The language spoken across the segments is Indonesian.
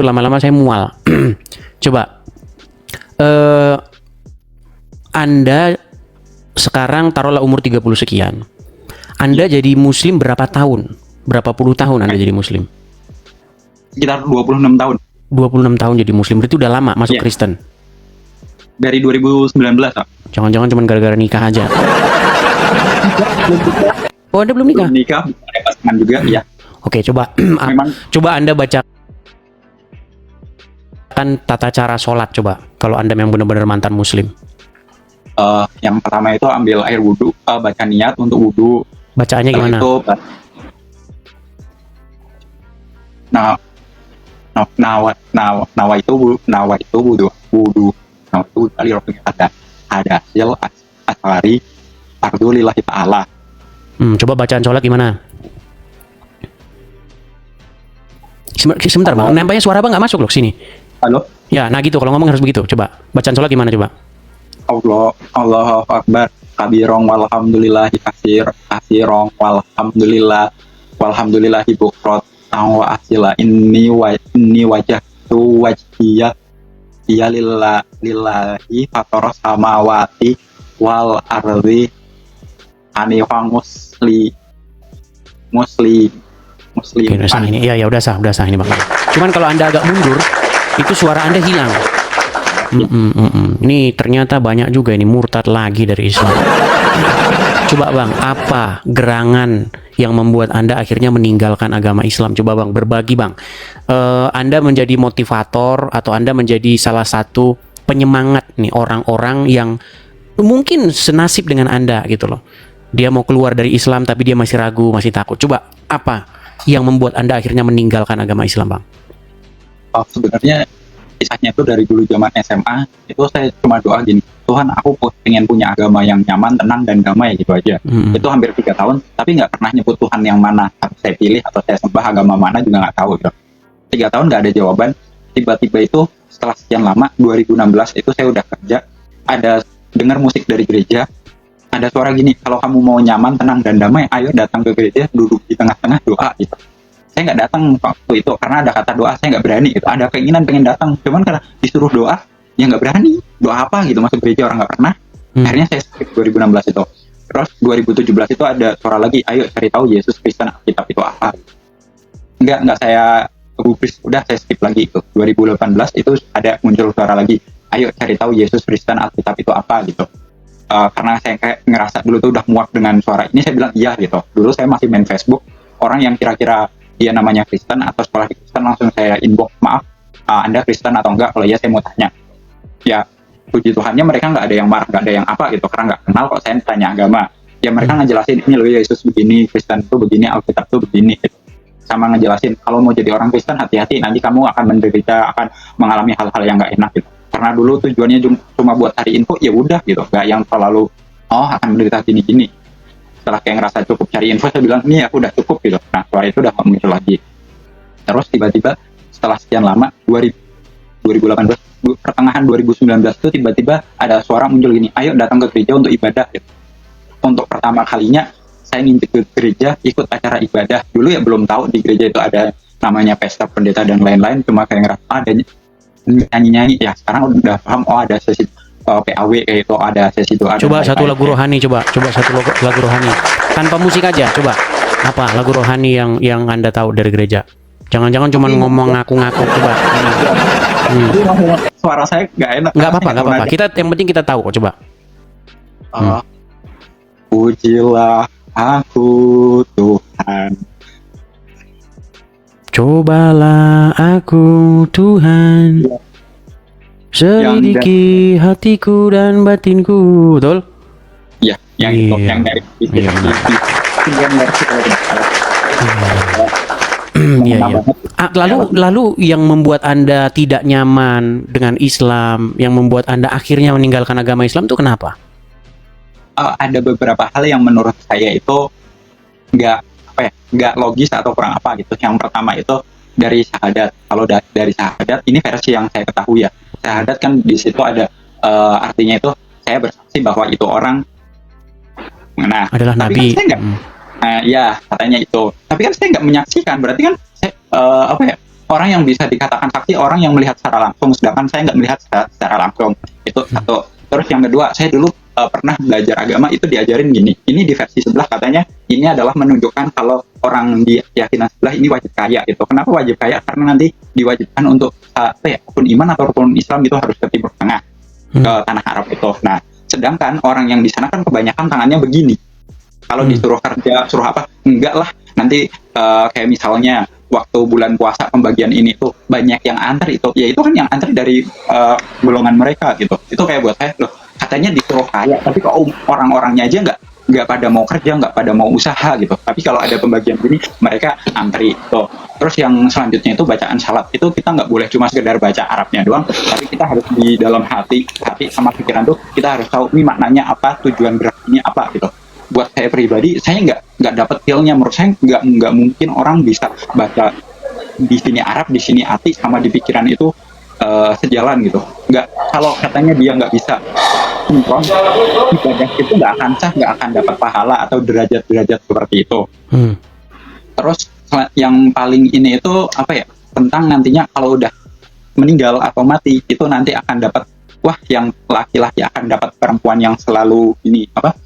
lama-lama saya mual. Coba Anda sekarang taruhlah umur 30 sekian. Anda jadi muslim berapa tahun? Berapa puluh tahun Anda jadi muslim? Sekitar 26 tahun. 26 tahun jadi muslim, berarti udah lama masuk Kristen. Dari 2019, Pak. Jangan-jangan cuma gara-gara nikah aja. Oh, Anda belum nikah? Belum nikah, ada pasangan juga, ya. Oke, coba Memang coba Anda baca kan tata cara sholat coba. Kalau Anda memang benar-benar mantan muslim. yang pertama itu ambil air wudhu, baca niat untuk wudhu. Bacaannya gimana? Itu, nawa itu wudhu. Nawa itu dari ada hasil asari ardulillahi ta'ala. Coba bacaan sholat gimana? Sebentar bang, nampaknya suara bang nggak masuk loh sini. Halo? Ya, nah gitu kalau ngomong harus begitu. Coba bacaan sholat gimana coba? Allahu Akbar kabirong walhamdulillahi kasirong walhamdulillahi bukrot wa asila inni wajhtu wajhiya lillahi fatoros samawati wal ardi hanifan muslim. Oke, udah sah ini. Iya, udah sah ini bang. Cuman kalau Anda agak mundur, itu suara Anda hilang. Ini ternyata banyak juga ini murtad lagi dari Islam. Coba bang, apa gerangan yang membuat Anda akhirnya meninggalkan agama Islam? Coba bang, berbagi bang. Anda menjadi motivator atau Anda menjadi salah satu penyemangat nih orang-orang yang mungkin senasib dengan Anda gitu loh. Dia mau keluar dari Islam tapi dia masih ragu, masih takut. Coba apa yang membuat Anda akhirnya meninggalkan agama Islam bang? Sebenarnya kisahnya itu dari dulu zaman SMA itu saya cuma doa gini, Tuhan aku pengen punya agama yang nyaman, tenang dan damai gitu aja. Itu hampir 3 tahun tapi nggak pernah nyebut Tuhan yang mana saya pilih atau saya sembah, agama mana juga nggak tahu gitu. 3 tahun nggak ada jawaban. Tiba-tiba itu setelah sekian lama 2016 itu saya udah kerja, ada dengar musik dari gereja, ada suara gini, kalau kamu mau nyaman, tenang dan damai, ayo datang ke gereja, duduk di tengah-tengah, doa gitu. Saya nggak datang waktu itu karena ada kata doa, saya nggak berani gitu. Ada keinginan pengen datang, cuman karena disuruh doa ya nggak berani. Doa apa gitu, masuk gereja orang nggak pernah. Akhirnya saya skip 2016 itu. Terus 2017 itu ada suara lagi, ayo cari tahu Yesus Kristen Alkitab itu apa. Nggak saya gubris, udah saya skip lagi itu. 2018 itu ada muncul suara lagi, ayo cari tahu Yesus Kristen Alkitab itu apa gitu. Karena saya kayak ngerasa dulu tuh udah muak dengan suara ini, saya bilang iya gitu. Dulu saya masih main Facebook, orang yang kira-kira dia namanya Kristen atau sekolah di Kristen langsung saya inbox, maaf, Anda Kristen atau enggak? Kalau iya saya mau tanya. Ya puji Tuhannya mereka nggak ada yang marah, nggak ada yang apa gitu, karena nggak kenal kok saya tanya agama. Ya mereka ngejelasin ini loh Yesus begini, Kristen itu begini, Alkitab itu begini gitu. Sama ngejelasin kalau mau jadi orang Kristen hati-hati, nanti kamu akan menderita, akan mengalami hal-hal yang nggak enak gitu. Karena dulu tujuannya cuma buat cari info, ya udah gitu, nggak yang terlalu akan menderita gini-gini. Setelah kayak ngerasa cukup cari info, saya bilang nih aku udah cukup gitu. Nah suara itu udah muncul lagi. Terus tiba-tiba setelah sekian lama 2018 pertengahan 2019 itu tiba-tiba ada suara muncul gini, ayo datang ke gereja untuk ibadah gitu. Untuk pertama kalinya saya ngintip ke gereja, ikut acara ibadah. Dulu ya belum tahu di gereja itu ada namanya pesta pendeta dan lain-lain, cuma kayak ngerasa ada nyanyi-nyanyi. Ya sekarang udah paham, ada sesi PAW kayak itu, ada sesi doa. Coba satu lagu rohani, coba satu lagu rohani tanpa musik aja, coba apa lagu rohani yang Anda tahu dari gereja? Jangan-jangan cuma ngomong ngaku-ngaku, coba. Suara saya nggak enak. Nggak apa-apa. Kita yang penting kita tahu kok, coba. Pujilah aku Tuhan. Cobalah aku Tuhan. Selidiki hatiku dan batinku, betul? Ya, yang itu, yang dari Lalu yang membuat Anda tidak nyaman dengan Islam, yang membuat Anda akhirnya meninggalkan agama Islam itu kenapa? Ada beberapa hal yang menurut saya itu nggak logis atau kurang apa gitu. Yang pertama itu dari syahadat. Kalau dari syahadat, ini versi yang saya ketahui ya. Syahadat kan di situ ada artinya itu saya bersaksi bahwa itu orang adalah nabi. Kan saya ya katanya itu. Tapi kan saya nggak menyaksikan. Berarti kan saya orang yang bisa dikatakan saksi orang yang melihat secara langsung, sedangkan saya nggak melihat secara langsung. Itu satu. Terus yang kedua, saya dulu pernah belajar agama itu diajarin gini. Ini di versi sebelah katanya ini adalah menunjukkan kalau orang di keyakinan sebelah ini wajib kaya gitu. Kenapa wajib kaya? Karena nanti diwajibkan untuk rukun iman atau rukun Islam itu harus ke Timur Tengah, ke tanah Arab itu. Nah, sedangkan orang yang di sana kan kebanyakan tangannya begini. Kalau disuruh kerja, suruh apa? Enggak lah. Nanti kayak misalnya waktu bulan puasa pembagian ini tuh banyak yang antri itu. Ya itu kan yang antri dari golongan mereka gitu. Itu kayak buat saya loh. Katanya disuruh kaya, tapi kok orang-orangnya aja nggak pada mau kerja, nggak pada mau usaha gitu. Tapi kalau ada pembagian gini, mereka antri tuh. Terus yang selanjutnya itu bacaan salat. Itu kita nggak boleh cuma sekedar baca Arabnya doang, tapi kita harus di dalam hati sama pikiran tuh kita harus tahu ini maknanya apa, tujuan berartinya apa gitu. Buat saya pribadi, saya nggak dapat feel-nya. Menurut saya nggak mungkin orang bisa baca di sini Arab, di sini Ati, sama di pikiran itu sejalan gitu. Nggak, kalau katanya dia nggak bisa sinkron, ibadah itu nggak akan sah, nggak akan dapat pahala atau derajat-derajat seperti itu. Terus yang paling ini itu apa ya, tentang nantinya kalau udah meninggal atau mati itu nanti akan dapat, wah yang laki-laki akan dapat perempuan yang selalu ini apa,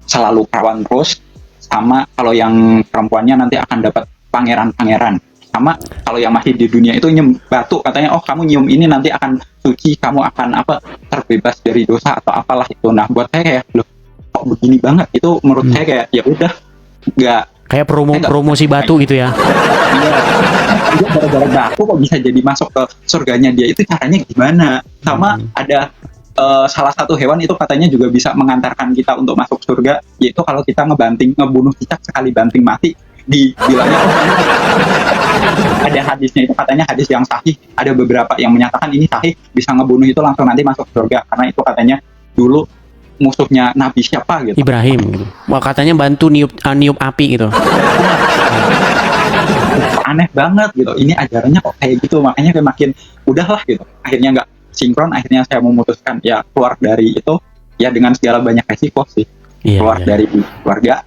selalu perawan terus, sama kalau yang perempuannya nanti akan dapat pangeran-pangeran. Sama kalau yang masih di dunia itu nyium batu, katanya oh kamu nyium ini nanti akan suci, kamu akan apa, terbebas dari dosa atau apalah itu. Nah buat saya kayak loh kok begini banget, itu menurut saya kayak ya udah nggak kayak promosi batu gitu ya. Iya, gara-gara batu kok bisa jadi masuk ke surganya dia, itu caranya gimana? Sama ada salah satu hewan itu katanya juga bisa mengantarkan kita untuk masuk surga, yaitu kalau kita ngebunuh cicak sekali banting mati, dibilangnya ada hadisnya itu, katanya hadis yang sahih, ada beberapa yang menyatakan ini sahih, bisa ngebunuh itu langsung nanti masuk surga, karena itu katanya dulu musuhnya Nabi siapa gitu, Ibrahim gitu. Wah katanya bantu niup api gitu. aneh banget gitu, ini ajarannya kok kayak gitu. Makanya kayak makin udahlah gitu, akhirnya nggak sinkron, akhirnya saya memutuskan ya keluar dari itu ya dengan segala banyak resiko sih. Keluar dari keluarga,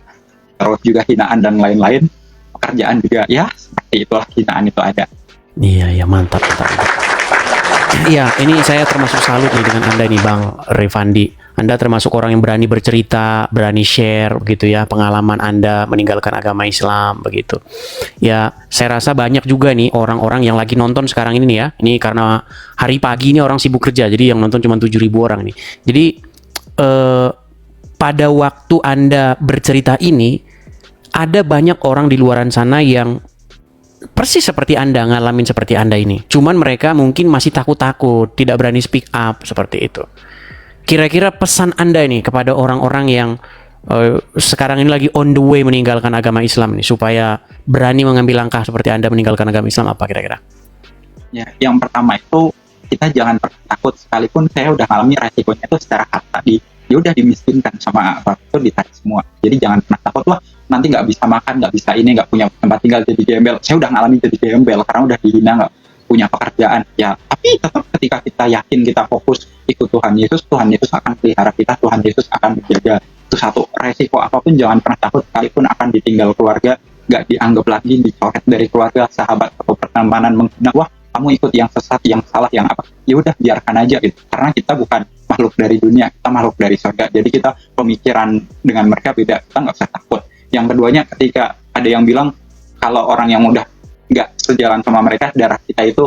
terus juga hinaan dan lain-lain, pekerjaan juga ya seperti itulah, hinaan itu ada. Iya mantap. Iya, ini saya termasuk salut nih dengan Anda nih Bang Revandi. Anda termasuk orang yang berani bercerita, berani share gitu ya, pengalaman Anda meninggalkan agama Islam begitu. Ya, saya rasa banyak juga nih orang-orang yang lagi nonton sekarang ini nih ya. Ini karena hari pagi ini orang sibuk kerja, jadi yang nonton cuma 7.000 orang nih. Jadi pada waktu Anda bercerita ini, ada banyak orang di luaran sana yang persis seperti Anda, ngalamin seperti Anda ini. Cuman mereka mungkin masih takut-takut, tidak berani speak up seperti itu. Kira-kira pesan Anda ini kepada orang-orang yang sekarang ini lagi on the way meninggalkan agama Islam nih, supaya berani mengambil langkah seperti Anda meninggalkan agama Islam, apa kira-kira? Ya, yang pertama itu kita jangan takut, sekalipun saya udah ngalami resikonya itu secara kata ya udah dimiskinkan sama waktu itu, ditarik semua. Jadi jangan pernah takut, wah nanti nggak bisa makan, nggak bisa ini, nggak punya tempat tinggal, jadi gembel. Saya udah ngalamin jadi gembel karena udah dihina, nggak punya pekerjaan. Ya tapi tetap ketika kita yakin, kita fokus ikut Tuhan Yesus akan pelihara kita, Tuhan Yesus akan menjaga. Itu satu. Resiko apapun jangan pernah takut, sekalipun akan ditinggal keluarga, nggak dianggap lagi, dicoret dari keluarga, sahabat atau pertemanan menghina, wah kamu ikut yang sesat, yang salah, yang apa, ya udah biarkan aja gitu. Karena kita bukan makhluk dari dunia, kita makhluk dari surga. Jadi kita pemikiran dengan mereka beda, kita nggak usah takut. Yang keduanya, ketika ada yang bilang kalau orang yang udah nggak sejalan sama mereka, darah kita itu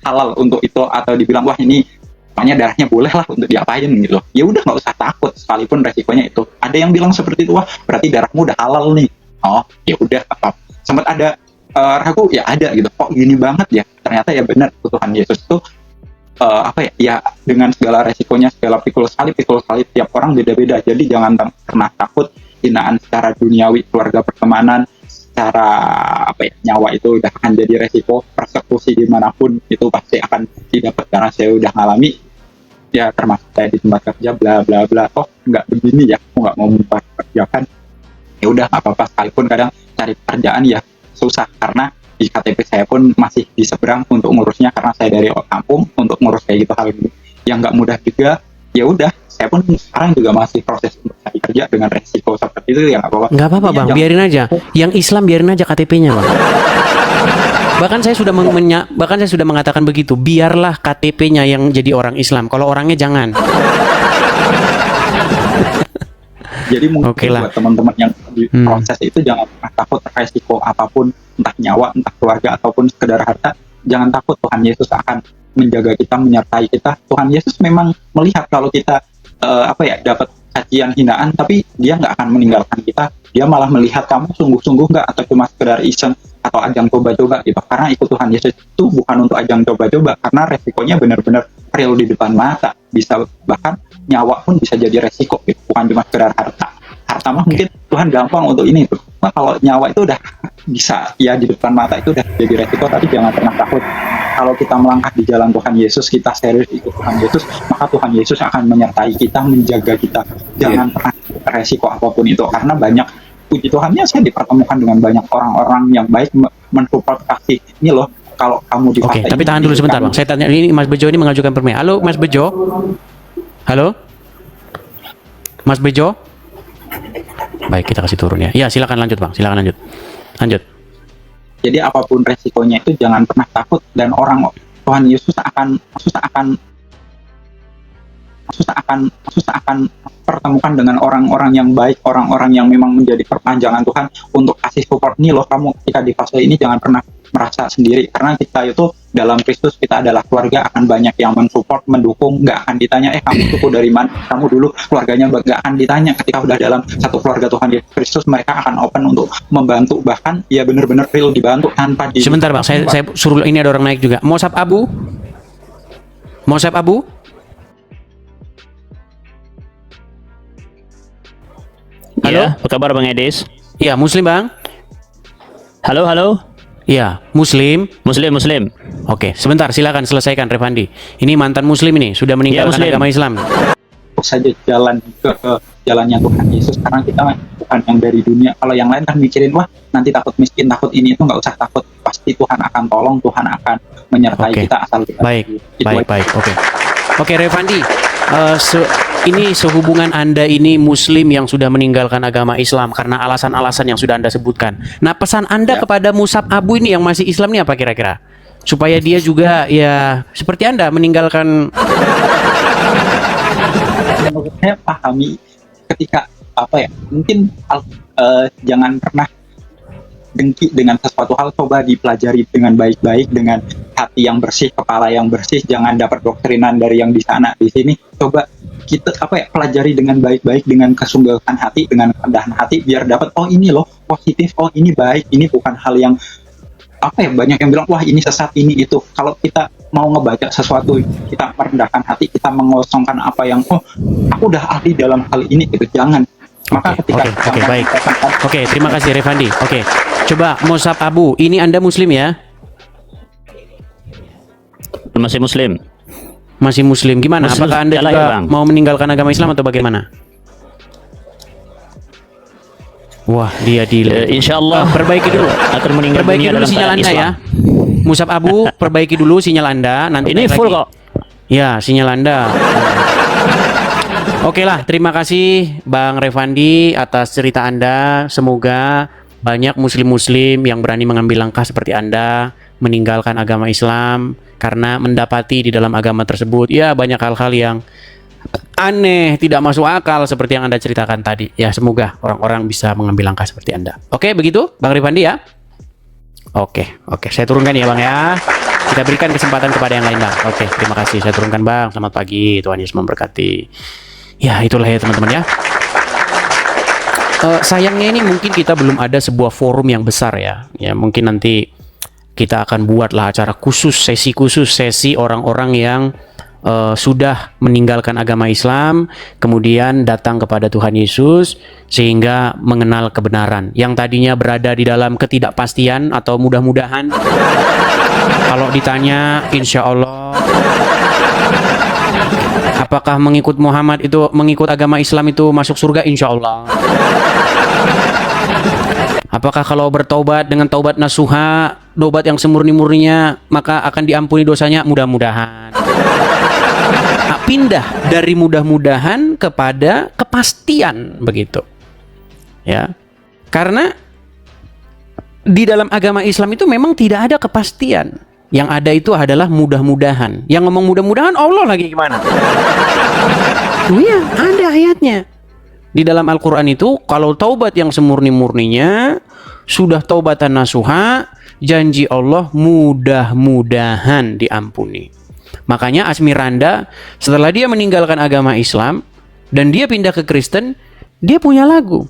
halal untuk itu, atau dibilang wah ini pokoknya darahnya boleh lah untuk diapain gitu, ya udah nggak usah takut, sekalipun resikonya itu. Ada yang bilang seperti itu, wah berarti darahmu udah halal nih, oh ya udah apa, sempat ada ragu, ya ada gitu, kok gini banget ya, ternyata ya benar, Tuhan Yesus tuh ya dengan segala resikonya, segala pikul salib tiap orang beda-beda. Jadi jangan pernah takut hinaan secara duniawi, keluarga, pertemanan, secara nyawa itu udah akan jadi resiko. Persekusi dimanapun itu pasti akan didapat, karena saya udah ngalami ya, termasuk saya di tempat kerja bla bla bla, nggak begini ya, aku nggak mau memperkerjakan, ya udah nggak apa-apa. Sekalipun kadang cari pekerjaan ya susah, karena di KTP saya pun masih di seberang untuk ngurusnya, karena saya dari kampung, untuk ngurus kayak gitu hal yang nggak mudah juga. Ya udah, saya pun sekarang juga masih proses untuk cari kerja dengan resiko seperti itu, ya nggak apa-apa. Nggak apa-apa Bang, biarin aja. Yang Islam biarin aja KTP-nya Bang. Bahkan saya sudah bahkan saya sudah mengatakan begitu. Biarlah KTP-nya yang jadi orang Islam. Kalau orangnya jangan. Jadi mungkin Oke lah. buat teman-teman yang di proses itu jangan pernah takut resiko apapun, entah nyawa, entah keluarga ataupun sekedar harta. Jangan takut, Tuhan Yesus akan menjaga kita, menyertai kita. Tuhan Yesus memang melihat kalau kita dapat cacian, hinaan, tapi dia nggak akan meninggalkan kita. Dia malah melihat kamu sungguh-sungguh nggak atau cuma sekedar iseng atau ajang coba-coba gitu. Karena ikut Tuhan Yesus itu bukan untuk ajang coba-coba, karena resikonya benar-benar real di depan mata. Bisa bahkan nyawa pun bisa jadi resiko gitu, bukan cuma sekedar harta. Harta mah mungkin Tuhan gampang untuk ini tuh. Nah, kalau nyawa itu udah bisa ya di depan mata itu udah jadi resiko, tapi jangan pernah takut. Kalau kita melangkah di jalan Tuhan Yesus, kita serius ikut Tuhan Yesus, maka Tuhan Yesus akan menyertai kita, menjaga kita. Jangan pernah resiko apapun itu, karena banyak, puji Tuhannya saya dipertemukan dengan banyak orang-orang yang baik mensupport kasih ini loh. Kalau kamu di Oke, fase tapi tahan dulu sebentar Bang. Saya tanya, ini Mas Bejo ini mengajukan pertanyaan. Halo Mas Bejo. Halo? Mas Bejo? Baik, kita kasih turun ya. Ya, silakan lanjut Bang. Silakan lanjut. Lanjut. Jadi apapun resikonya itu jangan pernah takut, dan Tuhan Yesus akan pertemukan dengan orang-orang yang baik, orang-orang yang memang menjadi perpanjangan Tuhan untuk kasih support. Nih loh, kamu ketika di fase ini jangan pernah merasa sendiri, karena kita itu dalam Kristus, kita adalah keluarga, akan banyak yang mensupport, mendukung. Nggak akan ditanya kamu suku dari mana, kamu dulu keluarganya, nggak akan ditanya. Ketika udah dalam satu keluarga Tuhan Yesus Kristus, mereka akan open untuk membantu, bahkan ya benar-benar real dibantu tanpa di. Sebentar Bang, saya suruh, ini ada orang naik juga. Mosab Abu? Mosab Abu? Halo? Ya, apa kabar Bang Edis? Iya, Muslim Bang? Halo, halo. Iya, Muslim. Muslim. Oke, sebentar, silakan selesaikan Revandi. Ini mantan Muslim ini, sudah meninggalkan Muslim. agama Islam. Saja jalan ke jalannya Tuhan Yesus, karena kita bukan yang dari dunia. Kalau yang lain kan mikirin, wah nanti takut miskin, takut ini itu, nggak usah takut, pasti Tuhan akan tolong, Tuhan akan menyertai Oke. kita asal kita Baik. Oke Revandi, ini sehubungan Anda ini Muslim yang sudah meninggalkan agama Islam karena alasan-alasan yang sudah Anda sebutkan. Nah, pesan Anda kepada Musab Abu ini yang masih Islam ini apa kira-kira? Supaya dia juga ya seperti Anda meninggalkan. Menurut saya pahami ketika mungkin jangan pernah dengki dengan sesuatu hal, coba dipelajari dengan baik-baik, dengan hati yang bersih, kepala yang bersih, jangan dapat doktrinan dari yang di sana di sini. Coba kita pelajari dengan baik-baik, dengan kesungguhan hati, dengan kerendahan hati, biar dapat ini loh positif, ini baik, ini bukan hal yang banyak yang bilang wah ini sesat, ini itu. Kalau kita mau ngebaca sesuatu, kita merendahkan hati, kita mengosongkan apa yang aku udah ahli dalam hal ini, itu jangan. Maka Oke, baik. Oke, terima kasih Revandi. Oke, coba Musab Abu, ini Anda Muslim ya? Masih Muslim. Masih Muslim. Gimana? Muslim. Apakah Anda Yalah, juga ya, Bang. mau meninggalkan agama Islam atau bagaimana? Wah, dia di. Insya Allah Perbaiki dulu. akan meninggal Perbaiki dunia dulu dalam sinyal keadaan Anda Islam. ya. Musab Abu, perbaiki dulu sinyal Anda. Nanti Ini naik full lagi. kok. Ya, sinyal Anda. Oke lah, terima kasih Bang Revandi atas cerita Anda. Semoga banyak muslim-muslim yang berani mengambil langkah seperti Anda, meninggalkan agama Islam karena mendapati di dalam agama tersebut ya banyak hal-hal yang aneh, tidak masuk akal seperti yang Anda ceritakan tadi. Ya, semoga orang-orang bisa mengambil langkah seperti Anda. Oke, begitu Bang Revandi ya? Oke, saya turunkan ya Bang ya. Kita berikan kesempatan kepada yang lain Bang. Oke, terima kasih. Saya turunkan Bang. Selamat pagi, Tuhan Yesus memberkati. Ya, itulah ya teman-teman ya. Sayangnya ini mungkin kita belum ada sebuah forum yang besar ya. Ya, mungkin nanti kita akan buatlah acara khusus, sesi orang-orang yang sudah meninggalkan agama Islam, kemudian datang kepada Tuhan Yesus sehingga mengenal kebenaran. Yang tadinya berada di dalam ketidakpastian atau mudah-mudahan, kalau ditanya, insya Allah, apakah mengikut Muhammad itu, mengikut agama Islam itu masuk surga? Insya Allah. Apakah kalau bertaubat dengan taubat nasuha, taubat yang semurni-murninya, maka akan diampuni dosanya? Mudah-mudahan. Pindah dari mudah-mudahan kepada kepastian begitu. Ya. Karena di dalam agama Islam itu memang tidak ada kepastian. Yang ada itu adalah mudah-mudahan. Yang ngomong mudah-mudahan Allah lagi gimana? Iya, ada ayatnya. Di dalam Al-Quran itu, kalau taubat yang semurni-murninya, sudah taubatan nasuha, janji Allah mudah-mudahan diampuni. Makanya Asmiranda, setelah dia meninggalkan agama Islam, dan dia pindah ke Kristen, dia punya lagu.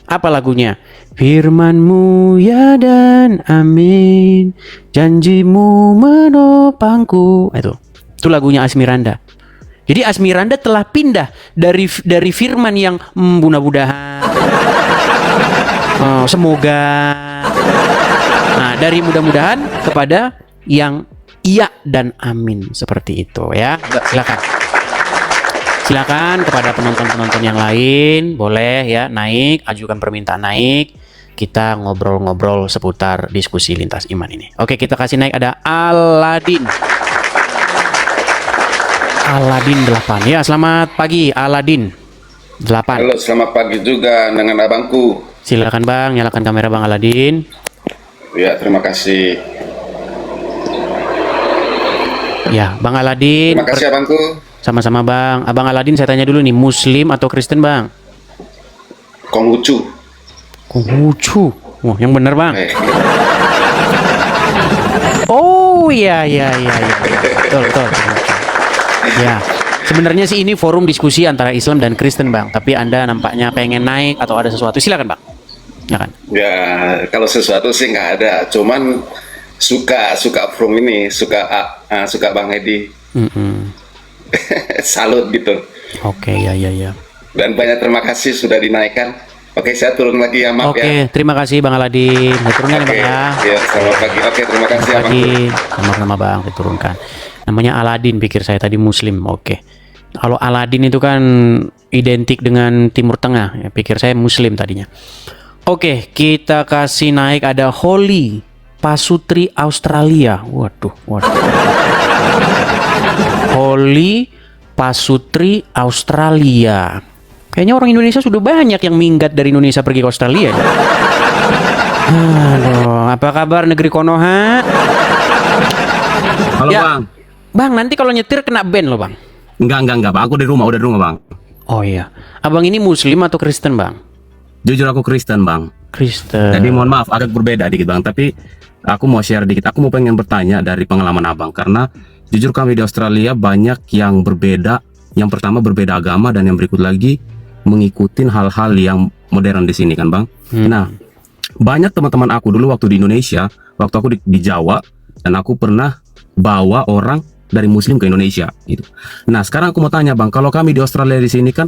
Apa lagunya? Firman-Mu ya dan amin, janjimu menopangku. Itu lagunya Asmiranda. Jadi Asmiranda telah pindah dari firman yang mudah-mudahan, semoga, nah dari mudah-mudahan kepada yang iya dan amin, seperti itu ya. Silakan kepada penonton-penonton yang lain, boleh ya naik, ajukan permintaan naik. Kita ngobrol-ngobrol seputar diskusi lintas iman ini. Oke, kita kasih naik, ada Aladin 8. Ya, selamat pagi Aladin 8. Halo, selamat pagi juga dengan abangku. Silakan Bang, nyalakan kamera Bang Aladin. Ya, terima kasih. Ya, Bang Aladin. Terima kasih abangku. Sama-sama Bang. Abang Aladin, saya tanya dulu nih, Muslim atau Kristen Bang? Konghucu. Konghucu. Wah, yang benar Bang. Oh iya. Betul. Ya, sebenarnya sih ini forum diskusi antara Islam dan Kristen Bang. Tapi Anda nampaknya pengen naik atau ada sesuatu, silakan Bang. Ya kan? Ya, kalau sesuatu sih nggak ada. Cuman suka from ini, suka Bang Edi. Salut gitu. Oke, ya. Dan banyak terima kasih sudah dinaikkan. Oke, saya turun lagi ya, maaf ya. Oke, terima kasih Bang Aladin. Diturunkan ya Bang ya. Ya, selamat pagi. Oke, terima kasih Selamat abangku. pagi. Sama-sama Bang, diturunkan. Namanya Aladin, pikir saya tadi Muslim. Oke. Kalau Aladin itu kan identik dengan Timur Tengah, ya, pikir saya Muslim tadinya. Oke, kita kasih naik, ada Holly Pasutri Australia. Waduh. Holly Pasutri Australia. Kayaknya orang Indonesia sudah banyak yang minggat dari Indonesia pergi ke Australia. Aduh, apa kabar negeri Konoha? Halo Ya. Bang. Bang, nanti kalau nyetir kena ban loh Bang. Enggak Bang. Aku udah di rumah Bang. Oh iya. Abang ini Muslim atau Kristen Bang? Jujur aku Kristen Bang. Kristen. Jadi mohon maaf agak berbeda dikit Bang. Tapi aku mau share dikit. Aku mau pengen bertanya dari pengalaman Abang. Karena jujur kami di Australia banyak yang berbeda. Yang pertama berbeda agama, dan yang berikut lagi mengikuti hal-hal yang modern di sini kan Bang. Nah, banyak teman-teman aku dulu waktu di Indonesia, waktu aku di Jawa, dan aku pernah bawa orang dari Muslim ke Indonesia gitu. Nah, sekarang aku mau tanya Bang, kalau kami di Australia di sini kan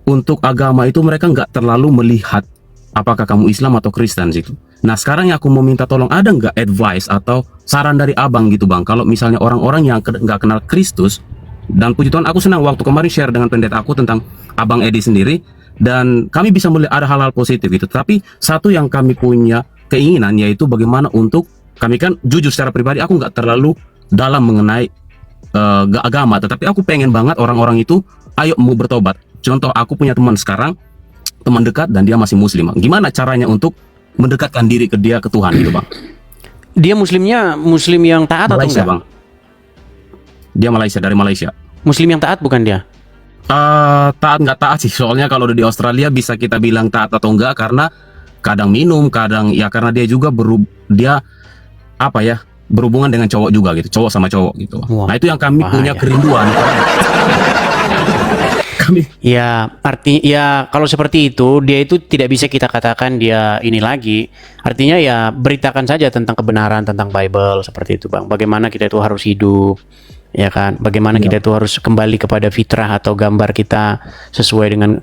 untuk agama itu mereka nggak terlalu melihat apakah kamu Islam atau Kristen gitu. Nah, sekarang yang aku mau minta tolong, ada nggak advice atau saran dari Abang gitu Bang, kalau misalnya orang-orang yang nggak kenal Kristus. Dan puji Tuhan aku senang waktu kemarin share dengan pendeta aku tentang Abang Edi sendiri, dan kami bisa melihat ada hal-hal positif itu. Tapi satu yang kami punya keinginan yaitu bagaimana untuk kami, kan jujur secara pribadi aku nggak terlalu dalam mengenai agama, tetapi aku pengen banget orang-orang itu ayo mau bertobat. Contoh, aku punya teman sekarang, teman dekat, dan dia masih Muslim. Gimana caranya untuk mendekatkan diri ke dia, ke Tuhan gitu Bang? Dia Muslimnya Muslim yang taat atau Malaysia enggak? Bang. Dia dari Malaysia. Muslim yang taat bukan dia? Taat nggak taat sih, soalnya kalau di Australia bisa kita bilang taat atau enggak karena kadang minum, kadang ya karena dia juga berhubungan dengan cowok juga gitu, cowok sama cowok gitu. Wah, Nah itu yang kami punya bahaya. kerinduan. Ya, kalau seperti itu, dia itu tidak bisa kita katakan dia ini lagi. Artinya ya beritakan saja tentang kebenaran, tentang Bible, seperti itu Bang. Bagaimana kita itu harus hidup, ya kan? Bagaimana kita itu harus kembali kepada fitrah atau gambar kita sesuai dengan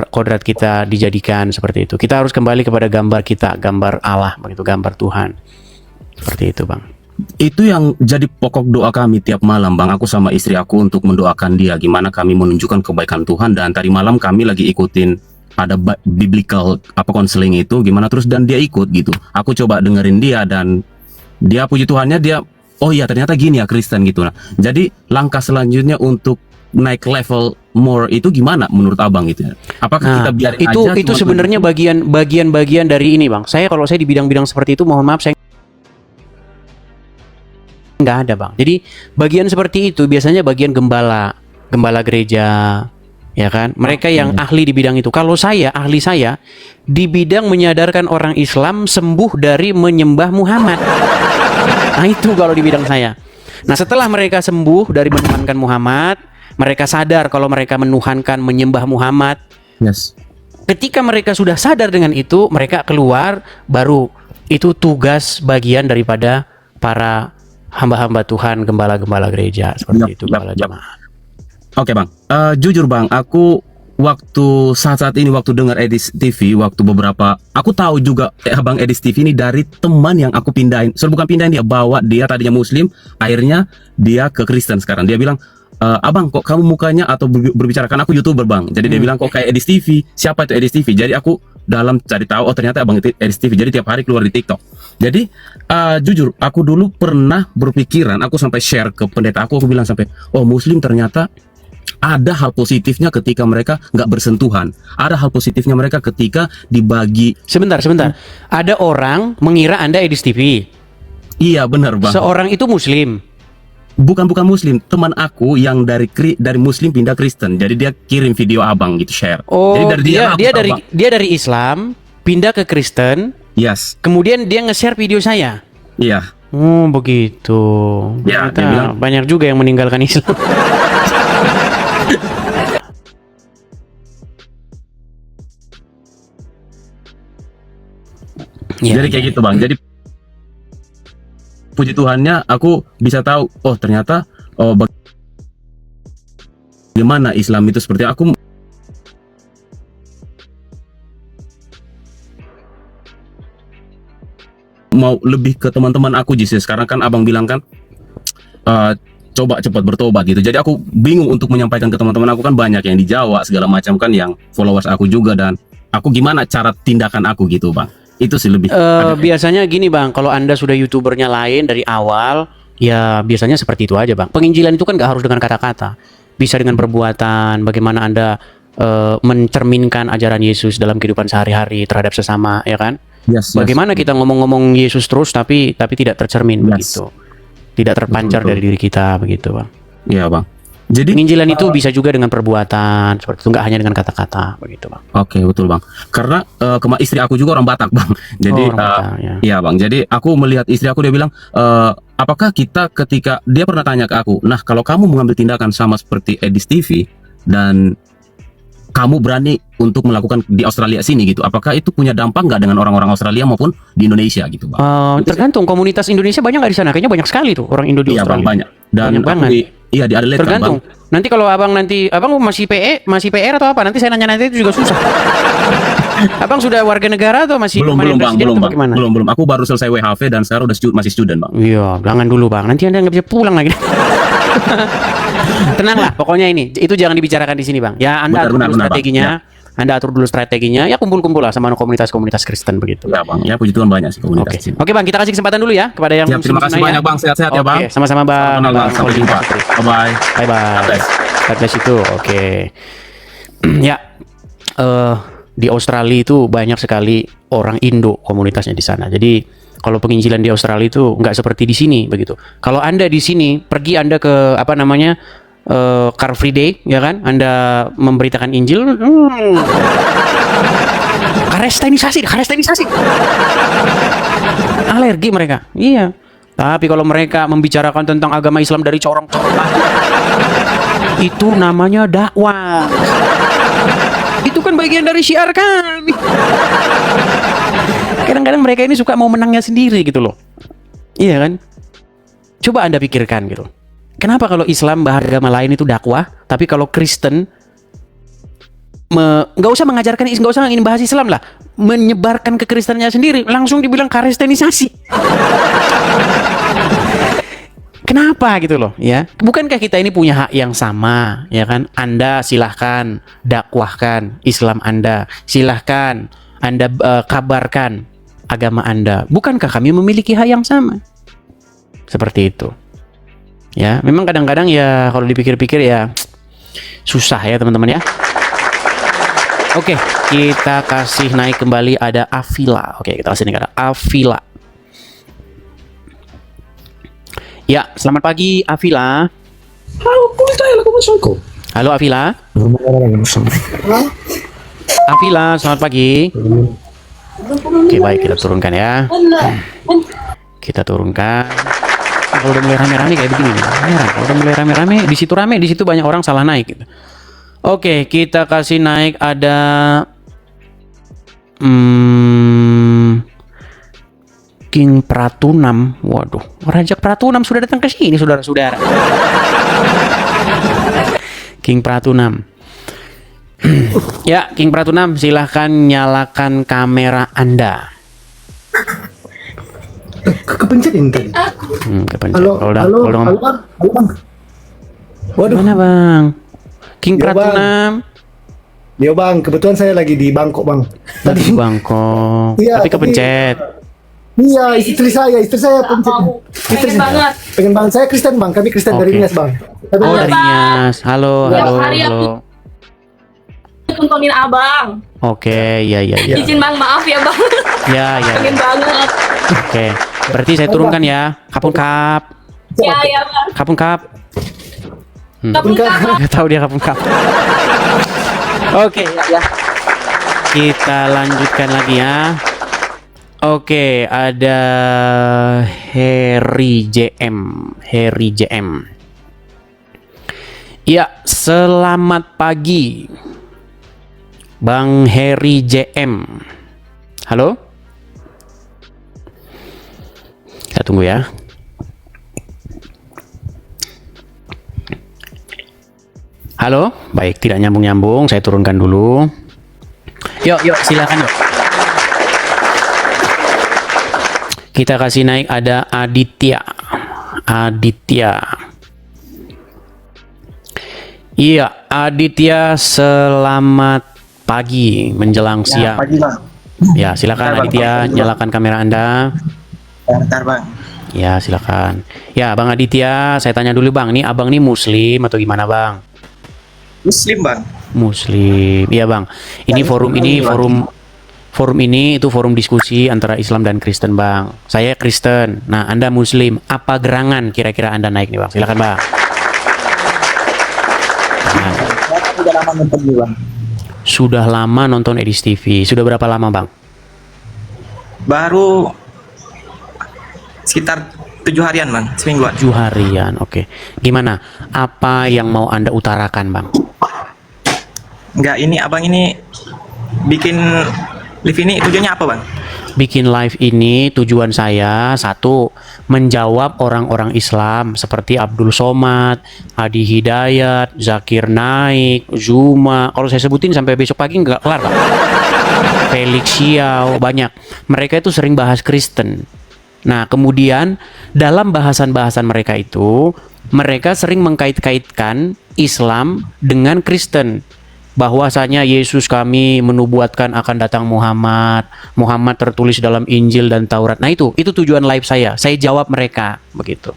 kodrat kita dijadikan, seperti itu. Kita harus kembali kepada gambar kita, gambar Allah, begitu, gambar Tuhan. Seperti itu Bang. Itu yang jadi pokok doa kami tiap malam Bang, aku sama istri aku untuk mendoakan dia gimana kami menunjukkan kebaikan Tuhan. Dan tadi malam kami lagi ikutin ada biblical counseling itu gimana terus, dan dia ikut gitu. Aku coba dengerin dia, dan dia puji Tuhannya dia oh iya ternyata gini ya Kristen gitu. Nah, jadi langkah selanjutnya untuk naik level more itu gimana menurut abang gitu ya? Apakah kita biarin itu aja? itu cuma sebenarnya bagian dari ini bang. Kalau saya di bidang-bidang seperti itu, mohon maaf saya nggak ada bang. Jadi bagian seperti itu biasanya bagian gembala gereja, ya kan? Mereka yang ahli di bidang itu. Kalau ahli saya di bidang menyadarkan orang Islam sembuh dari menyembah Muhammad. Nah itu kalau di bidang saya. Nah setelah mereka sembuh dari menuhankan Muhammad, mereka sadar kalau mereka menuhankan menyembah Muhammad. Yes. Ketika mereka sudah sadar dengan itu, mereka keluar, baru itu tugas bagian daripada para hamba-hamba Tuhan, gembala-gembala gereja seperti Yap, itu, yap, gembala yap. jemaat. Oke bang, jujur bang, aku saat ini waktu dengar Edis TV, waktu beberapa, aku tahu juga abang Edis TV ini dari teman yang aku pindahin. Bukan pindahin, dia bawa, dia tadinya Muslim, akhirnya dia ke Kristen sekarang. Dia bilang, abang kok kamu mukanya atau berbicara, kan aku YouTuber bang. Jadi dia bilang kok kayak Edis TV. Siapa itu Edis TV? Jadi aku dalam cari tahu, oh ternyata abang itu Edis TV. Jadi tiap hari keluar di TikTok. Jadi jujur, aku dulu pernah berpikiran, aku sampai share ke pendeta aku bilang sampai, oh Muslim ternyata ada hal positifnya ketika mereka nggak bersentuhan. Ada hal positifnya mereka ketika dibagi. Sebentar. Ada orang mengira Anda Edis TV. Iya benar bang. Seorang itu Muslim. Bukan Muslim, teman aku yang dari Muslim pindah Kristen. Jadi dia kirim video abang gitu, share. Oh, jadi dia dari Islam pindah ke Kristen. Yes. Kemudian dia nge-share video saya. Iya. Oh begitu. Ya, Ternyata dia bilang banyak juga yang meninggalkan Islam. jadi kayak gitu bang. Jadi puji Tuhannya aku bisa tahu, oh ternyata bagaimana Islam itu seperti aku. Mau lebih ke teman-teman aku Jesus, karena kan abang bilang kan coba cepat bertobat gitu. Jadi aku bingung untuk menyampaikan ke teman-teman aku, kan banyak yang di Jawa segala macam kan, yang followers aku juga, dan aku gimana cara tindakan aku gitu bang. Itu sih lebih biasanya gini bang, kalau Anda sudah YouTubernya lain dari awal, ya biasanya seperti itu aja bang. Penginjilan itu kan gak harus dengan kata-kata, bisa dengan perbuatan. Bagaimana Anda mencerminkan ajaran Yesus dalam kehidupan sehari-hari terhadap sesama, ya kan? Yes. Bagaimana kita ngomong-ngomong Yesus terus tapi tidak tercermin begitu, tidak terpancar dari diri kita begitu bang. Iya bang. Jadi penginjilan itu bisa juga dengan perbuatan seperti itu, nggak hanya dengan kata-kata begitu bang. Oke, betul bang. Karena istri aku juga orang Batak bang. Jadi iya bang. Jadi aku melihat istri aku, dia bilang, apakah kita ketika dia pernah tanya ke aku, nah kalau kamu mengambil tindakan sama seperti Edis TV dan kamu berani untuk melakukan di Australia sini gitu, apakah itu punya dampak nggak dengan orang-orang Australia maupun di Indonesia gitu bang? Tergantung, komunitas Indonesia banyak nggak di sana? Kayaknya banyak sekali tuh orang Indo di Australia. Iya bang, banyak. Dan banyak banget. Iya di Adelaide tergantung kan, bang. Nanti kalau abang masih PR atau apa, nanti saya nanya itu juga susah. Abang sudah warga negara atau masih belum bang. Aku baru selesai WHV dan sekarang udah masih student bang. Iya, jangan dulu bang, nanti Anda nggak bisa pulang lagi. Tenanglah, pokoknya itu jangan dibicarakan di sini bang. Ya Anda atur dulu strateginya. Anda atur dulu strateginya, ya kumpul-kumpul lah sama komunitas-komunitas Kristen begitu. Ya bang, ya puji Tuhan banyak sih komunitas. Oke bang, kita kasih kesempatan dulu ya kepada yang ya, terima kasih banyak bang, sehat-sehat ya bang. Sama-sama bang. Sampai jumpa. Bye bye. God bless itu. Oke. Ya, di Australia itu banyak sekali orang Indo komunitasnya di sana. Jadi kalau penginjilan di Australia itu nggak seperti di sini begitu. Kalau Anda di sini pergi Anda ke Car Free Day, ya kan? Anda memberitakan Injil, karestenisasi. Alergi mereka. Iya. Tapi kalau mereka membicarakan tentang agama Islam dari corong-corong, itu namanya dakwah. Itu kan bagian dari syiar kami. Kadang-kadang mereka ini suka mau menangnya sendiri gitu loh. Iya kan? Coba Anda pikirkan gitu. Kenapa kalau Islam agama lain itu dakwah, tapi kalau Kristen nggak usah mengajarkan, nggak usah ingin bahas Islam lah, menyebarkan kekristennya sendiri, langsung dibilang karestenisasi. Kenapa gitu loh, ya? Bukankah kita ini punya hak yang sama, ya kan? Anda silahkan dakwahkan Islam Anda, silahkan Anda kabarkan agama Anda. Bukankah kami memiliki hak yang sama? Seperti itu. Ya, memang kadang-kadang ya kalau dipikir-pikir ya Susah ya teman-teman ya. Oke, kita kasih naik kembali ada Avila. Oke, kita kasih naik ada Avila. Ya, selamat pagi Avila. Halo Avila. Avila, selamat pagi. Oke, baik, kita turunkan ya. Kita turunkan. Kalau udah mulai rame-rame kayak begini, kalau udah mulai rame-rame, di situ rame, di situ banyak orang salah naik. Gitu. Oke, kita kasih naik ada King Pratunam. Waduh, Raja Pratunam sudah datang ke sini, saudara-saudara. King Pratunam. Ya, King Pratunam, silahkan nyalakan kamera Anda. Kepencet ini tadi. Kepencet. Halo, halo bang. Waduh. Mana bang? King Yo, Pratunam. Yo bang, kebetulan saya lagi di Bangkok bang. Tadi Bangkok. Iya, tapi kepencet. Iya, istri saya pencet. Pengen banget. Saya Kristen bang, kami Kristen dari Oke. Nias bang. Oh, dari Nias. Halo, Ya, halo, hari halo. Tontonin abang. Oke, ya. Izin bang, maaf ya bang. Ya. Pengen banget. Oke. Berarti saya turunkan ya. Kapun kap. Ya bang. Kapun kap. Kapun kakak. Nggak tahu dia kapun kap. Oke, ya. Kita lanjutkan lagi ya. Oke, ada Harry JM. Ya, selamat pagi. Bang Harry JM. Halo? Kita tunggu ya. Halo? Baik, tidak nyambung-nyambung. Saya turunkan dulu. Yuk, silakan yuk. Kita kasih naik ada Aditya. Iya, Aditya, selamat pagi menjelang siang. Pagi bang. Ya, silakan Aditya, nyalakan kamera Anda. Bentar bang. Ya, silakan. Ya, Bang Aditya, saya tanya dulu Bang, nih Abang nih Muslim atau gimana Bang? Muslim bang. Muslim. Iya Bang. Ini forum ini itu forum diskusi antara Islam dan Kristen Bang. Saya Kristen. Nah, Anda Muslim. Apa gerangan kira-kira Anda naik nih Bang? Silakan Bang. Nah, Udah lama nonton nih bang. sudah lama nonton Edis TV. Sudah berapa lama Bang? Baru sekitar 7 harian bang, semingguan. 7 harian. Oke. Gimana? Apa yang mau Anda utarakan Bang? Enggak, ini abang ini bikin live ini tujuannya apa bang? Bikin live ini tujuan saya satu, menjawab orang-orang Islam seperti Abdul Somad, Adi Hidayat, Zakir Naik, Zuma. Kalau saya sebutin sampai besok pagi nggak kelar Pak. Felix Xiao, banyak. Mereka itu sering bahas Kristen. Nah, kemudian dalam bahasan-bahasan mereka itu, mereka sering mengkait-kaitkan Islam dengan Kristen. Bahwasanya Yesus kami menubuatkan akan datang Muhammad tertulis dalam Injil dan Taurat. Nah itu tujuan live saya jawab mereka begitu.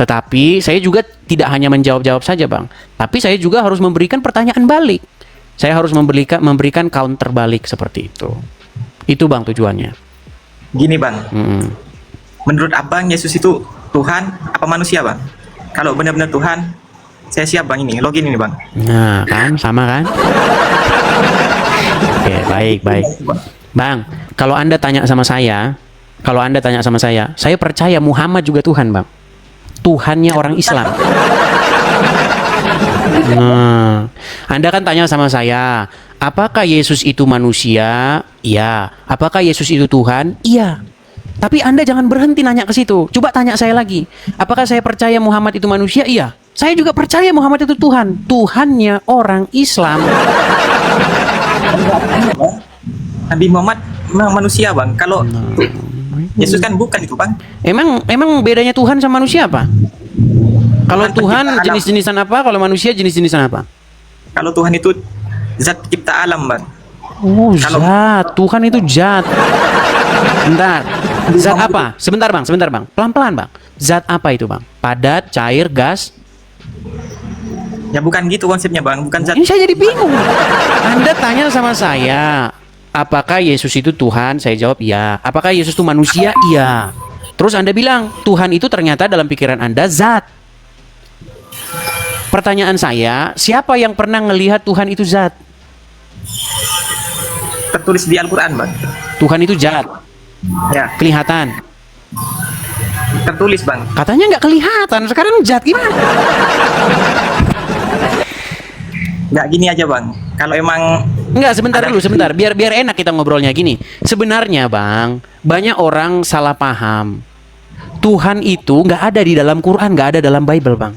Tetapi saya juga tidak hanya menjawab saja Bang, tapi saya juga harus memberikan pertanyaan balik. Saya harus memberikan counter balik seperti itu Bang tujuannya. Gini bang, menurut abang Yesus itu Tuhan apa manusia bang? Kalau benar-benar Tuhan, saya siap bang, ini login ini bang. Nah kan sama kan. Oke, baik Bang, kalau Anda tanya sama saya, saya percaya Muhammad juga Tuhan Bang. Tuhannya orang Islam. Nah, Anda kan tanya sama saya, apakah Yesus itu manusia? Iya. Apakah Yesus itu Tuhan? Iya. Tapi Anda jangan berhenti nanya ke situ. Coba tanya saya lagi. Apakah saya percaya Muhammad itu manusia? Iya. Saya juga percaya Muhammad itu Tuhan. Tuhannya orang Islam. Nabi Muhammad memang manusia bang. Kalau Yesus kan bukan itu bang. Emang bedanya Tuhan sama manusia apa? Kalau Tuhan Tuhan pencipta alam. jenis-jenisan apa? Kalau manusia jenis-jenisan apa? Kalau Tuhan itu zat pencipta alam bang. Oh, Kalau- zat. Tuhan itu zat. Bentar. Zat apa? Sebentar bang. Pelan-pelan bang. Zat apa itu bang? Padat, cair, gas? Ya bukan gitu konsepnya bang, bukan zat. Ini saya jadi bingung. Anda tanya sama saya, apakah Yesus itu Tuhan? Saya jawab iya. Apakah Yesus itu manusia? Iya. Terus Anda bilang, Tuhan itu ternyata dalam pikiran Anda zat. Pertanyaan saya, siapa yang pernah melihat Tuhan itu zat? Tertulis di Al-Quran bang. Tuhan itu zat. Ya, Kelihatan. tertulis bang. Katanya nggak kelihatan. Sekarang zat gimana? Nggak gini aja bang. Kalau emang Enggak, sebentar. Biar enak kita ngobrolnya gini. Sebenarnya bang, banyak orang salah paham. Tuhan itu nggak ada di dalam Quran, nggak ada dalam Bible bang.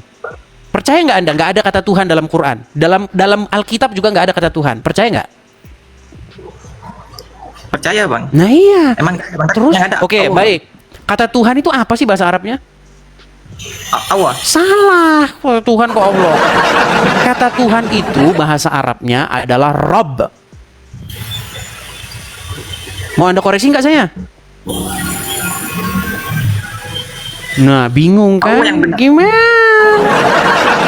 Percaya nggak Anda? Nggak ada kata Tuhan dalam Quran. Dalam Alkitab juga nggak ada kata Tuhan. Percaya nggak? percaya bang. Nah iya. Emang nggak ada, bang. Terus, Yang ada oke, Allah. baik. Kata Tuhan itu apa sih bahasa Arabnya? Allah. Salah. Oh, Tuhan kok Allah. Kata Tuhan itu bahasa Arabnya adalah Rabb. Mau Anda koreksi nggak saya? Nah, bingung kan? Allah yang benar. Gimana?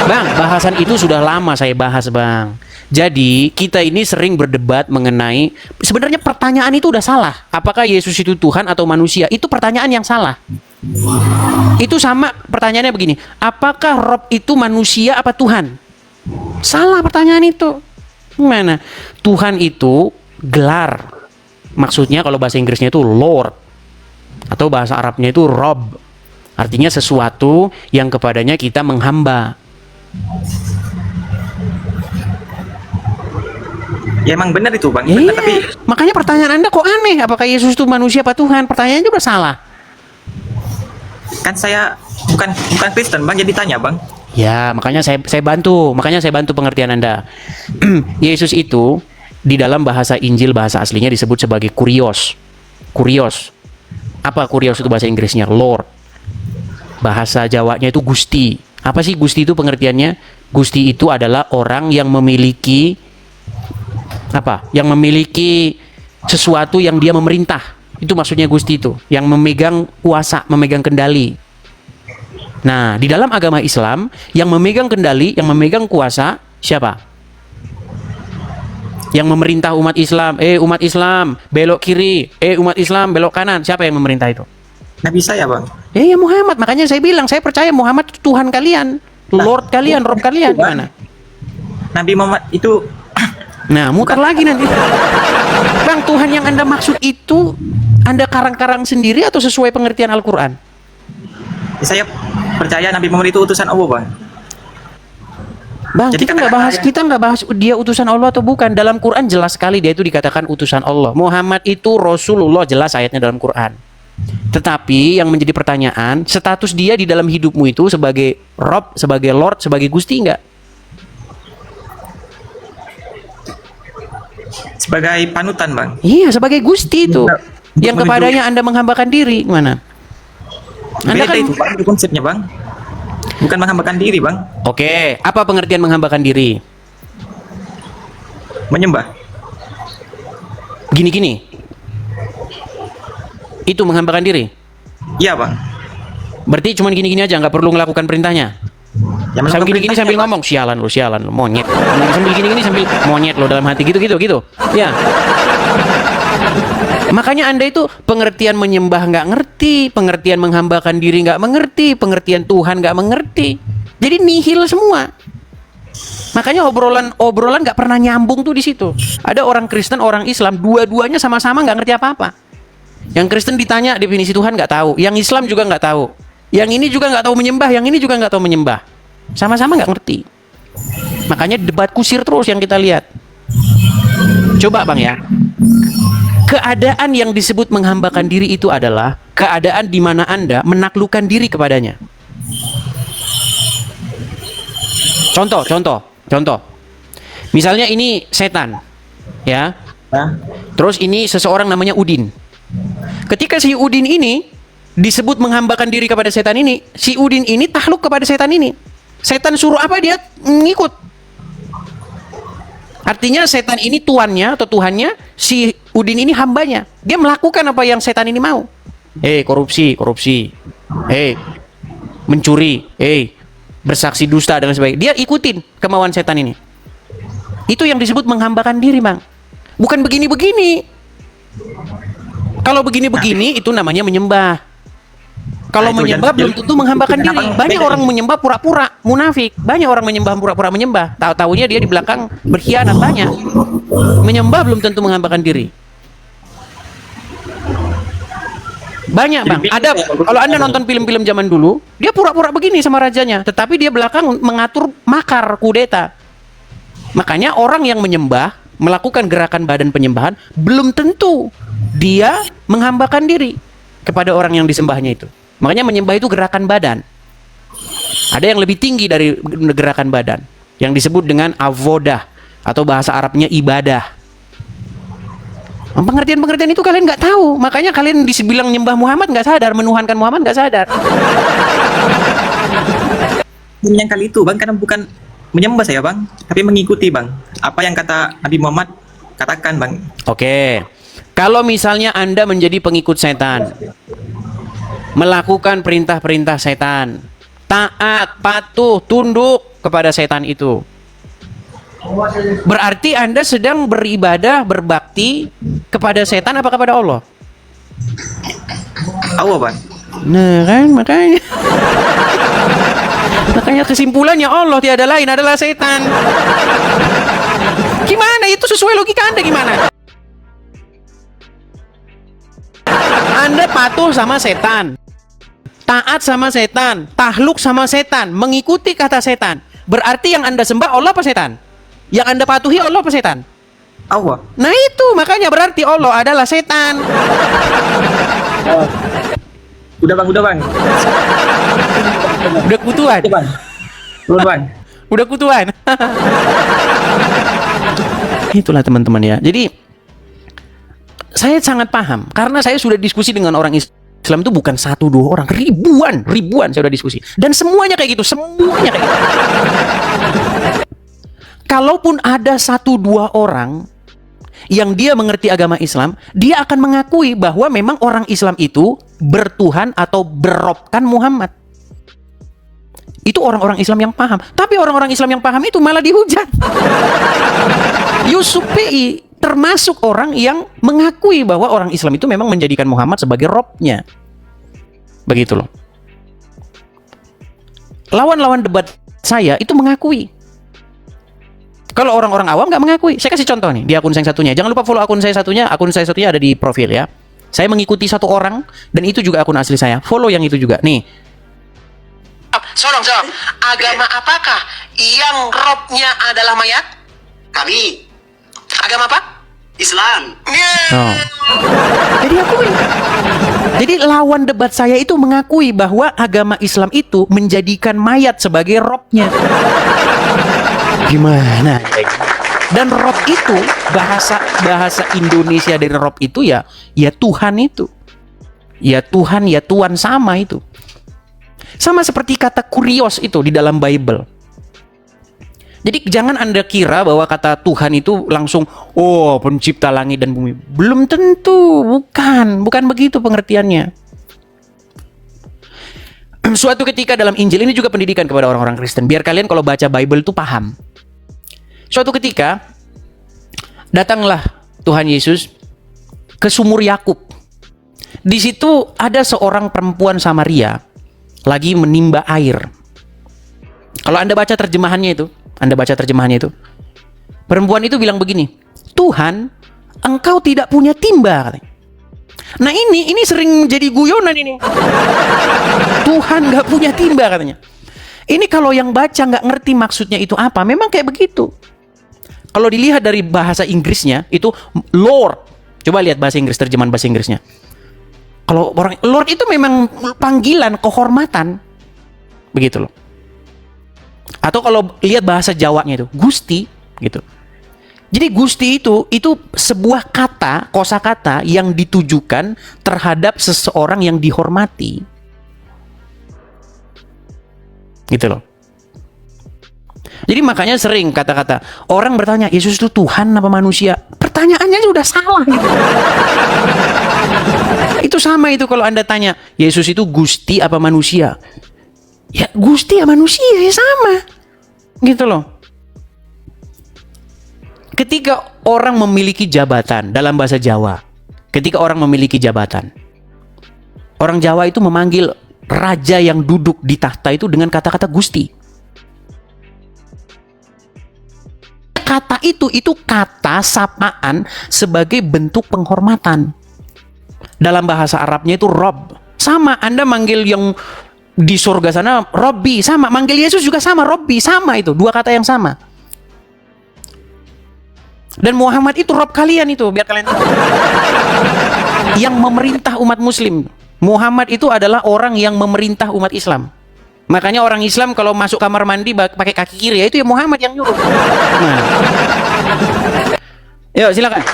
Bang, bahasan itu sudah lama saya bahas, Bang. Jadi, kita ini sering berdebat mengenai sebenarnya pertanyaan itu udah salah. Apakah Yesus itu Tuhan atau manusia? Itu pertanyaan yang salah. Itu sama pertanyaannya begini, apakah Rob itu manusia apa Tuhan? Salah pertanyaan itu. Gimana? Tuhan itu gelar. Maksudnya kalau bahasa Inggrisnya itu Lord. Atau bahasa Arabnya itu Rob. Artinya sesuatu yang kepadanya kita menghamba. Ya emang benar itu bang. Ya, Benar, iya. tapi Makanya pertanyaan Anda kok aneh? Apakah Yesus itu manusia apa Tuhan? Pertanyaannya juga salah. kan saya bukan Kristen bang, jadi tanya bang. Ya, makanya saya bantu. Makanya saya bantu pengertian Anda. Yesus itu di dalam bahasa Injil, bahasa aslinya disebut sebagai kurios. Kurios. Apa kurios itu bahasa Inggrisnya? Lord. Bahasa Jawanya itu Gusti. Apa sih Gusti itu pengertiannya? Gusti itu adalah orang yang memiliki apa? Yang memiliki sesuatu yang dia memerintah. Itu maksudnya Gusti itu, yang memegang kuasa, memegang kendali. Nah, di dalam agama Islam, yang memegang kendali, yang memegang kuasa, siapa? Yang memerintah umat Islam, umat Islam, belok kiri, umat Islam, belok kanan. Siapa yang memerintah itu? Nabi saya bang. Ya Muhammad, makanya saya bilang, saya percaya Muhammad itu Tuhan kalian, Lord kalian, Rob kalian, gimana? Nabi Muhammad itu Nah, muter lagi nanti. Bang, Tuhan yang Anda maksud itu Anda karang-karang sendiri atau sesuai pengertian Al-Quran? saya percaya Nabi Muhammad itu utusan Allah bang. Bang, Jadi kita nggak bahas dia utusan Allah atau bukan. Dalam Quran jelas sekali dia itu dikatakan utusan Allah. Muhammad itu Rasulullah, jelas ayatnya dalam Quran. Tetapi yang menjadi pertanyaan, status dia di dalam hidupmu itu sebagai Rob, sebagai Lord, sebagai Gusti enggak? Sebagai panutan bang. Iya, sebagai Gusti itu. Yang menuju- kepadanya Anda menghambakan diri, gimana? Anda Beda kan itu bang, itu konsepnya bang. Bukan menghambakan diri bang, Oke, apa pengertian menghambakan diri? menyembah. Gini-gini. Itu menghambakan diri. Iya bang. Berarti cuma gini-gini aja, nggak perlu melakukan perintahnya. Ya, Sambil melakukan gini-gini perintahnya, sambil Bang. ngomong, sialan lu, monyet. Sambil gini-gini sambil monyet lo dalam hati gitu. Ya. Makanya Anda itu pengertian menyembah nggak ngerti, pengertian menghambakan diri nggak mengerti, pengertian Tuhan nggak mengerti. Jadi nihil semua. Makanya obrolan nggak pernah nyambung tuh di situ. Ada orang Kristen, orang Islam, dua-duanya sama-sama nggak ngerti apa-apa. Yang Kristen ditanya definisi Tuhan nggak tahu, yang Islam juga nggak tahu, yang ini juga nggak tahu menyembah, yang ini juga nggak tahu menyembah. Sama-sama nggak ngerti. Makanya debat kusir terus yang kita lihat. Coba bang ya. Keadaan yang disebut menghambakan diri itu adalah keadaan di mana Anda menaklukkan diri kepadanya. Contoh. Misalnya ini setan, ya. Nah, Terus ini seseorang namanya Udin. Ketika si Udin ini disebut menghambakan diri kepada setan ini, si Udin ini takluk kepada setan ini. Setan suruh apa dia ngikut. Artinya setan ini tuannya atau Tuhannya, si Udin ini hambanya. Dia melakukan apa yang setan ini mau. Korupsi. Mencuri. bersaksi dusta dan sebagainya. Dia ikutin kemauan setan ini. Itu yang disebut menghambakan diri, Bang. Bukan begini-begini. Kalau begini-begini itu namanya menyembah. Kalau Nah, itu menyembah jadi- belum tentu menghambakan jadi diri. kenapa Banyak beda orang ini? menyembah pura-pura munafik. Banyak orang menyembah pura-pura menyembah. Tahu-taunya dia di belakang berkhianat. Banyak. Menyembah belum tentu menghambakan diri. Banyak, Bang. Ada, kalau Anda nonton film-film zaman dulu, dia pura-pura begini sama rajanya, tetapi dia belakang mengatur makar kudeta. Makanya orang yang menyembah, melakukan gerakan badan penyembahan, belum tentu dia menghambakan diri kepada orang yang disembahnya itu. Makanya menyembah itu gerakan badan. Ada yang lebih tinggi dari gerakan badan, yang disebut dengan avodah, atau bahasa Arabnya ibadah. Pengertian-pengertian itu kalian nggak tahu. Makanya kalian dibilang nyembah Muhammad nggak sadar, menuhankan Muhammad nggak sadar. Yang kali itu bang, karena bukan menyembah saya bang, tapi mengikuti bang apa yang kata Nabi Muhammad katakan bang. Oke, kalau misalnya Anda menjadi pengikut setan, melakukan perintah-perintah setan, taat, patuh, tunduk kepada setan itu, berarti Anda sedang beribadah, berbakti kepada setan apa kepada Allah? Allah bang. Nah kan, makanya makanya kesimpulannya Allah tiada lain adalah setan. Gimana itu sesuai logika Anda gimana? Anda patuh sama setan, taat sama setan, tahluk sama setan, mengikuti kata setan. Berarti yang Anda sembah Allah apa setan? Yang Anda patuhi Allah apa setan? Allah. Nah itu makanya berarti Allah adalah setan. Udah bang. Udah kutuan. Udah bang. Udah bang. Udah kutuan. Itulah teman-teman ya. Jadi saya sangat paham karena saya sudah diskusi dengan orang Islam itu bukan 1-2 orang, ribuan saya sudah diskusi. Dan semuanya kayak gitu, semuanya kayak gitu. Kalaupun ada 1-2 orang yang dia mengerti agama Islam, dia akan mengakui bahwa memang orang Islam itu bertuhan atau berrobkan Muhammad. Itu orang-orang Islam yang paham. Tapi orang-orang Islam yang paham itu malah dihujat. Yusuf PI termasuk orang yang mengakui bahwa orang Islam itu memang menjadikan Muhammad sebagai robnya. Begitu loh. Lawan-lawan debat saya itu mengakui. Kalau orang-orang awam nggak mengakui. Saya kasih contoh nih di akun saya satunya. Jangan lupa follow akun saya satunya. Akun saya satunya ada di profil ya. Saya mengikuti satu orang dan itu juga akun asli saya. Follow yang itu juga. Nih. Sorong. Agama apakah yang robnya adalah mayat? Kami Agama apa? Islam. Oh. Jadi akui. Jadi lawan debat saya itu mengakui bahwa agama Islam itu menjadikan mayat sebagai robnya. Gimana? Dan rob itu bahasa Indonesia dari rob itu ya Tuhan itu. Ya Tuhan, ya Tuhan sama itu. Sama seperti kata kurios itu di dalam Bible. Jadi jangan Anda kira bahwa kata Tuhan itu langsung pencipta langit dan bumi. Belum tentu, bukan begitu pengertiannya. Suatu ketika dalam Injil ini juga pendidikan kepada orang-orang Kristen. Biar kalian kalau baca Bible itu paham. Suatu ketika datanglah Tuhan Yesus ke sumur Yakub. Di situ ada seorang perempuan Samaria lagi menimba air. Kalau Anda baca terjemahannya itu, perempuan itu bilang begini, Tuhan, engkau tidak punya timba, katanya. Nah ini sering jadi guyonan ini. Tuhan nggak punya timba, katanya. Ini kalau yang baca nggak ngerti maksudnya itu apa, memang kayak begitu. Kalau dilihat dari bahasa Inggrisnya itu Lord. Coba lihat bahasa Inggris, terjemahan bahasa Inggrisnya. Kalau orang Lord itu memang panggilan, kehormatan. Begitu loh. Atau kalau lihat bahasa Jawanya itu Gusti gitu. Jadi Gusti itu sebuah kata, kosakata yang ditujukan terhadap seseorang yang dihormati. Gitu loh. Jadi makanya sering kata-kata orang bertanya, Yesus itu Tuhan apa manusia? Pertanyaannya sudah salah gitu. Itu sama itu kalau Anda tanya, Yesus itu Gusti apa manusia? Ya Gusti ya manusia ya sama. Gitu loh. Ketika orang memiliki jabatan dalam bahasa Jawa, ketika orang memiliki jabatan, orang Jawa itu memanggil raja yang duduk di tahta itu dengan kata-kata Gusti. Kata itu kata sapaan sebagai bentuk penghormatan. Dalam bahasa Arabnya itu Rob. Sama, Anda manggil yang di surga sana Robbi, sama. Manggil Yesus juga sama, Robbi, sama itu. Dua kata yang sama. Dan Muhammad itu Rob kalian itu, biar kalian tahu. Yang memerintah umat muslim. Muhammad itu adalah orang yang memerintah umat Islam. Makanya orang Islam kalau masuk kamar mandi pakai kaki kiri, ya itu ya Muhammad yang nyuruh. Nah. Yuk silakan.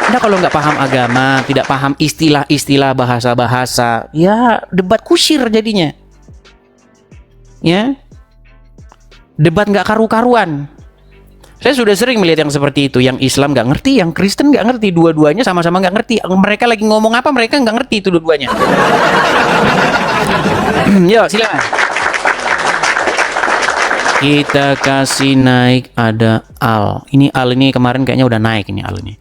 Anda kalau nggak paham agama, tidak paham istilah-istilah bahasa-bahasa, ya debat kusir jadinya. Ya, debat nggak karu-karuan. Saya sudah sering melihat yang seperti itu, yang Islam nggak ngerti, yang Kristen nggak ngerti, dua-duanya sama-sama nggak ngerti. Mereka lagi ngomong apa, mereka nggak ngerti itu dua-duanya. Yuk, silakan. Kita kasih naik, ada Al. Ini Al ini kemarin kayaknya udah naik ini Al ini.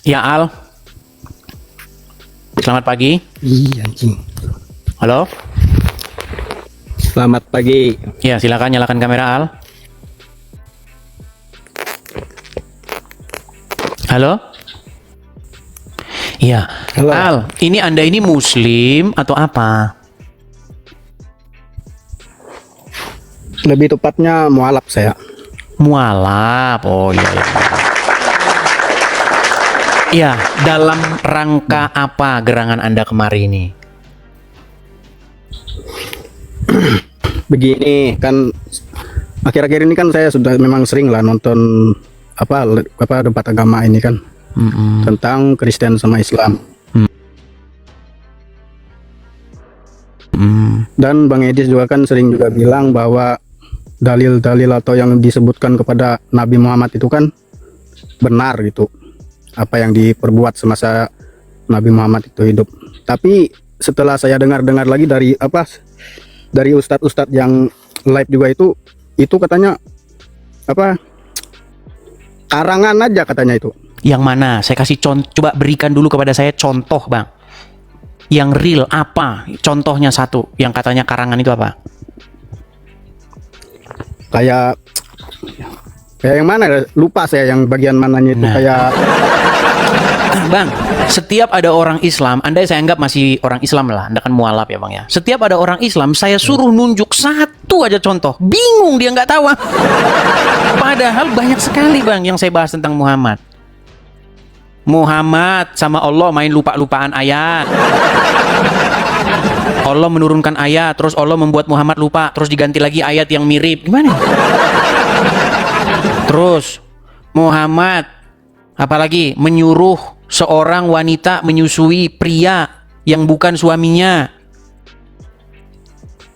Ya Al. Selamat pagi. Iya anjing. Halo. Selamat pagi. Ya, silakan nyalakan kamera Al. Halo? Iya. Halo. Al, ini Anda ini muslim atau apa? Lebih tepatnya mualaf saya. Mualaf. Oh iya. Iya, dalam rangka apa gerangan Anda kemarin ini? Begini kan, akhir-akhir ini kan saya sudah memang sering lah nonton apa debat agama ini kan, tentang Kristen sama Islam. Dan Bang Edis juga kan sering juga bilang bahwa dalil-dalil atau yang disebutkan kepada Nabi Muhammad itu kan benar gitu, apa yang diperbuat semasa Nabi Muhammad itu hidup. Tapi setelah saya dengar-dengar lagi dari ustadz-ustadz yang live juga itu katanya apa, karangan aja katanya itu. Yang mana? Saya kasih contoh, coba berikan dulu kepada saya contoh Bang. Yang real apa? Contohnya satu, yang katanya karangan itu apa? Kayak yang mana? Lupa saya yang bagian mananya itu. Kayak Bang, setiap ada orang Islam, Anda saya anggap masih orang Islam lah, Anda kan mualaf ya Bang ya. Setiap ada orang Islam, saya suruh nunjuk satu aja contoh, bingung dia nggak tahu. Padahal banyak sekali Bang yang saya bahas tentang Muhammad. Muhammad sama Allah main lupa-lupaan ayat. Allah menurunkan ayat, terus Allah membuat Muhammad lupa, terus diganti lagi ayat yang mirip. Gimana? Terus Muhammad apalagi menyuruh seorang wanita menyusui pria yang bukan suaminya.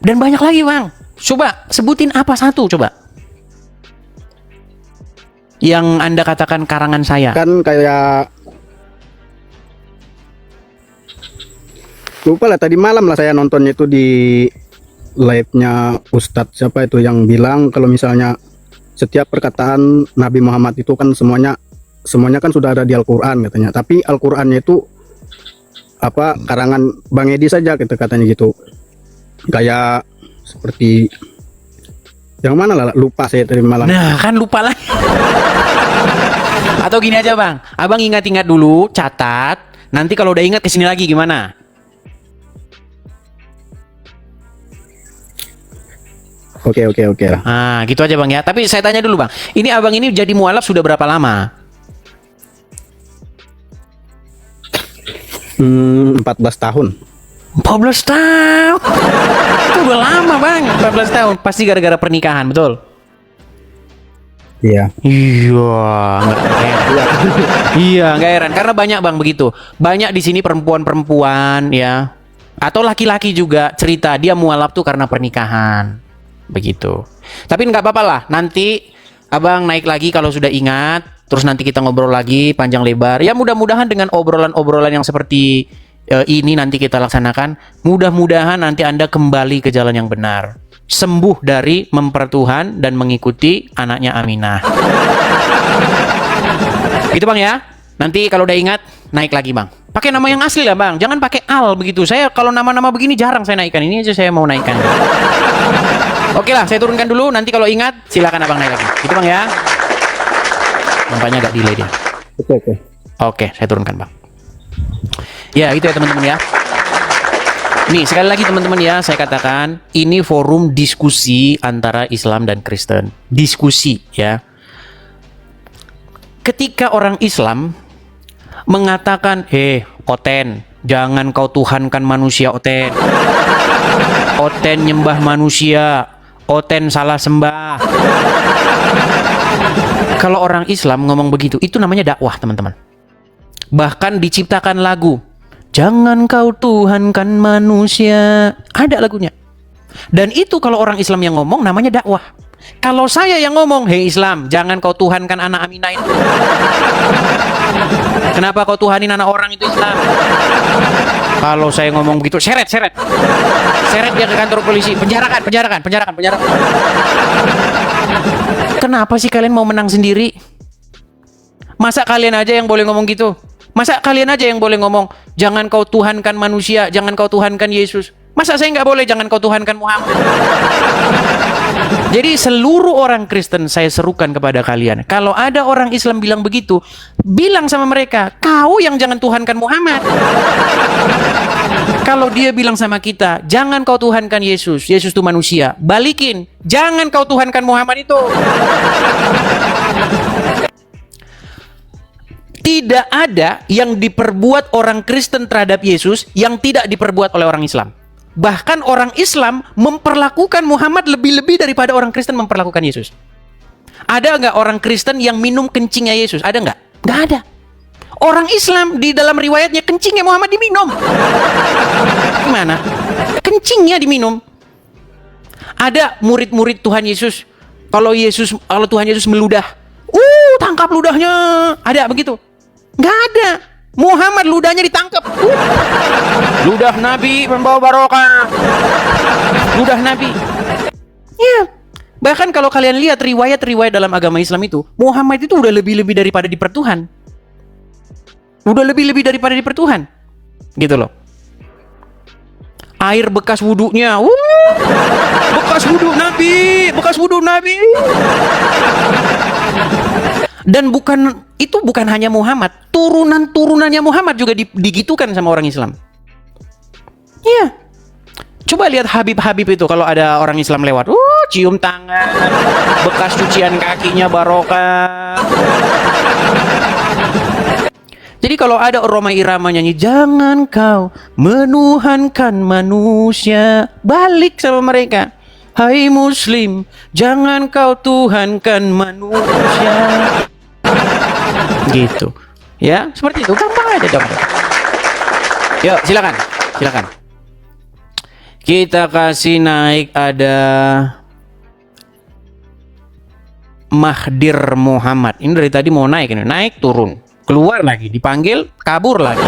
Dan banyak lagi Bang. Coba sebutin apa satu coba yang Anda katakan karangan saya. kan kayak lupa lah, tadi malam lah saya nontonnya itu di live-nya Ustadz siapa itu yang bilang kalau misalnya setiap perkataan Nabi Muhammad itu kan semuanya kan sudah ada di Al-Quran katanya, tapi Al-Qurannya itu apa, karangan Bang Edi saja gitu katanya gitu. Kayak seperti yang mana lah, lupa saya tadi malam. Nah kan lupa lah. Atau gini aja Bang, Abang ingat-ingat dulu, catat, nanti kalau udah ingat kesini lagi gimana? Oke lah. Nah gitu aja Bang ya. Tapi saya tanya dulu Bang, ini Abang ini jadi mualaf sudah berapa lama? 14 tahun. 14 tahun. Itu udah lama Bang, 14 tahun. Pasti gara-gara pernikahan, betul? Iya. Iya, nggak heran. Iya, nggak heran. Karena banyak Bang begitu. Banyak di sini perempuan-perempuan ya, atau laki-laki juga cerita dia mualaf tuh karena pernikahan. Begitu. Tapi nggak apa-apa lah. Nanti Abang naik lagi kalau sudah ingat. Terus nanti kita ngobrol lagi panjang lebar. Ya mudah-mudahan dengan obrolan-obrolan yang seperti ini nanti kita laksanakan, mudah-mudahan nanti Anda kembali ke jalan yang benar. Sembuh dari mempertuhan dan mengikuti anaknya Aminah. Gitu Bang ya. Nanti kalau udah ingat, naik lagi Bang. Pakai nama yang asli lah Bang. Jangan pakai al begitu. Saya kalau nama-nama begini jarang saya naikkan. Ini aja saya mau naikkan. Oke lah, saya turunkan dulu. Nanti kalau ingat, silakan Abang naik lagi. Gitu Bang ya. Nampaknya agak delay dia. Oke, saya turunkan Bang. Ya, itu ya teman-teman ya. Nih, sekali lagi teman-teman ya, saya katakan ini forum diskusi antara Islam dan Kristen. Diskusi ya. Ketika orang Islam mengatakan, Oten, jangan kau tuhankan manusia, Oten. Oten nyembah manusia, Oten salah sembah. Kalau orang Islam ngomong begitu, itu namanya dakwah teman-teman. Bahkan diciptakan lagu, jangan kau tuhankan manusia. Ada lagunya. Dan itu kalau orang Islam yang ngomong namanya dakwah. Kalau saya yang ngomong, hei Islam, jangan kau tuhankan anak Aminah itu. Kenapa kau tuhanin anak orang itu Islam? Kalau saya ngomong begitu, seret dia ke kantor polisi, penjarakan. Kenapa sih kalian mau menang sendiri? Masa kalian aja yang boleh ngomong gitu? Masa kalian aja yang boleh ngomong, jangan kau tuhankan manusia, jangan kau tuhankan Yesus? Masa saya nggak boleh, jangan kau tuhankan Muhammad? Jadi seluruh orang Kristen saya serukan kepada kalian, kalau ada orang Islam bilang begitu, bilang sama mereka, kau yang jangan tuhankan Muhammad. Kalau dia bilang sama kita, jangan kau tuhankan Yesus, Yesus itu manusia, balikin, jangan kau tuhankan Muhammad itu. Tidak ada yang diperbuat orang Kristen terhadap Yesus yang tidak diperbuat oleh orang Islam. Bahkan orang Islam memperlakukan Muhammad lebih-lebih daripada orang Kristen memperlakukan Yesus. Ada nggak orang Kristen yang minum kencingnya Yesus? Ada nggak? Nggak ada. Orang Islam di dalam riwayatnya kencingnya Muhammad diminum. Gimana? Kencingnya diminum. Ada murid-murid Tuhan Yesus. Kalau Tuhan Yesus meludah, tangkap ludahnya. Ada begitu? Nggak ada. Muhammad ludahnya ditangkap. Ludah Nabi membawa barokah. Ludah Nabi. Ya. Bahkan kalau kalian lihat riwayat-riwayat dalam agama Islam itu, Muhammad itu udah lebih-lebih daripada dipertuhan. Udah lebih-lebih daripada dipertuhan. Gitu loh. Air bekas wudunya. Bekas wudhu Nabi. Dan bukan hanya Muhammad, turunan-turunannya Muhammad juga digitukan sama orang Islam. Iya. Coba lihat Habib-Habib itu kalau ada orang Islam lewat, cium tangan, bekas cucian kakinya barokah. Jadi kalau ada Rhoma Irama nyanyi, jangan kau menuhankan manusia, balik sama mereka, hai Muslim, jangan kau tuhankan manusia. Gitu. Ya, seperti itu. Gampang aja dong. Yuk, silakan. Kita kasih naik ada Mahdir Muhammad. Ini dari tadi mau naik ini. Naik, turun. Keluar lagi, dipanggil, kabur lagi.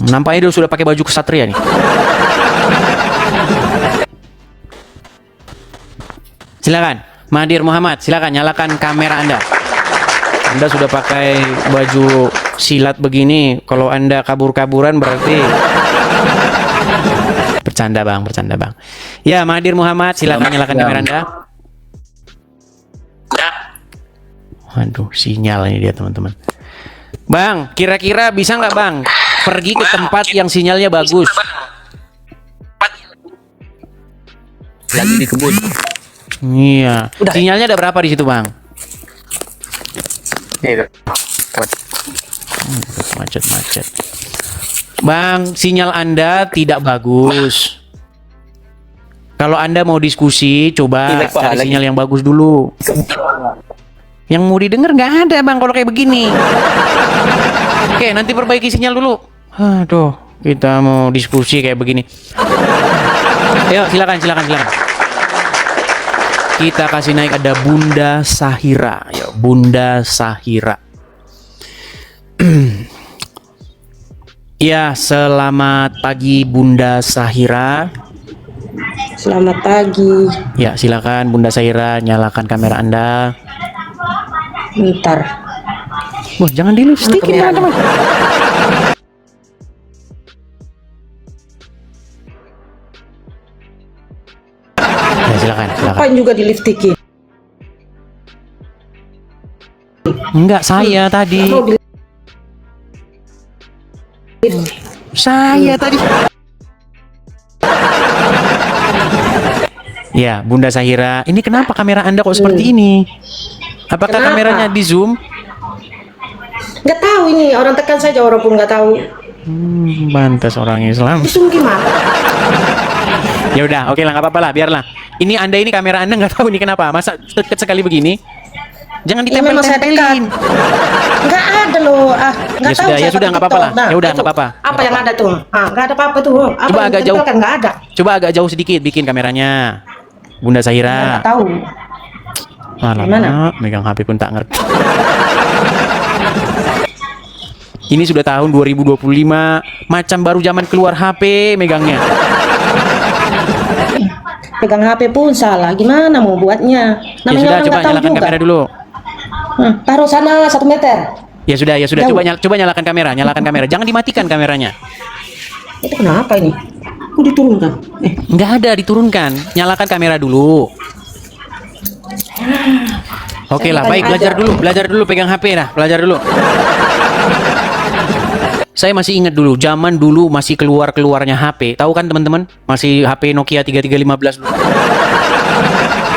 Nampaknya dia sudah pakai baju kesatria nih. Silakan. Mahdir Muhammad, silakan nyalakan kamera Anda. Anda sudah pakai baju silat begini, kalau Anda kabur-kaburan berarti bercanda bang. Ya, Mahdir Muhammad, silakan nyalakan kamera Anda. Waduh, sinyal ini dia teman-teman. Bang, kira-kira bisa nggak bang pergi ke tempat yang sinyalnya bagus? Lagi di kebun. Iya. Sinyalnya ada berapa di situ, Bang? Macet. Bang, sinyal Anda tidak bagus. Kalau Anda mau diskusi, coba cari sinyal yang bagus dulu. Yang mau didengar nggak ada, Bang, kalau kayak begini. Oke, nanti perbaiki sinyal dulu. Aduh, kita mau diskusi kayak begini. Ayo, silakan. kita kasih naik ada Bunda Sahira. Ya, Bunda Sahira. Ya, selamat pagi Bunda Sahira. Selamat pagi. Ya, silakan Bunda Sahira, nyalakan kamera Anda. Bentar. Wah, jangan di lipstikin Mana teman-teman. Ya, silakan. Ngapain juga di lipstikin? Enggak, saya tadi. Mau di Saya tadi. Ya, Bunda Sahira, ini kenapa kamera Anda kok seperti ini? Apakah Kenapa? kameranya di zoom? Nggak tahu ini, orang tekan saja orang pun nggak tahu. Pantas orang Islam. Disum gimana? Ya udah, oke lah, nggak apa-apa lah, biarlah. Ini Anda, ini kamera Anda nggak tahu ini kenapa? Masa dekat sekali begini? Jangan Ya memang saya dekat. ditempel-tempelin. Nggak ada loh. Nggak Ya tahu sudah, ya saya sudah, pakai nggak apa-apa lah. TikTok. Nah, Ya udah, itu. nggak apa-apa. Apa yang ada tuh? Nggak ada apa-apa tuh. Apa Coba yang agak jauh. ditempelkan? Nggak ada. Coba agak jauh sedikit bikin kameranya, Bunda Sahira. Nggak tahu. Gimana? Alamak, megang HP pun tak ngerti. Ini sudah tahun 2025, macam baru zaman keluar HP megangnya. Pegang HP pun salah. Gimana mau buatnya? Ya Namanya sudah, orang coba nggak tahu nyalakan juga. kamera dulu. Taruh sana 1 meter. Ya sudah, Jauh. coba nyalakan kamera, Jangan dimatikan kameranya. Itu kenapa ini? Kok diturunkan? Nggak ada diturunkan. Nyalakan kamera dulu. Oke lah, baik, belajar dulu pegang HP dah, belajar dulu. Saya masih ingat dulu, zaman dulu masih keluarnya HP. Tahu kan teman-teman? Masih HP Nokia 3315 dulu.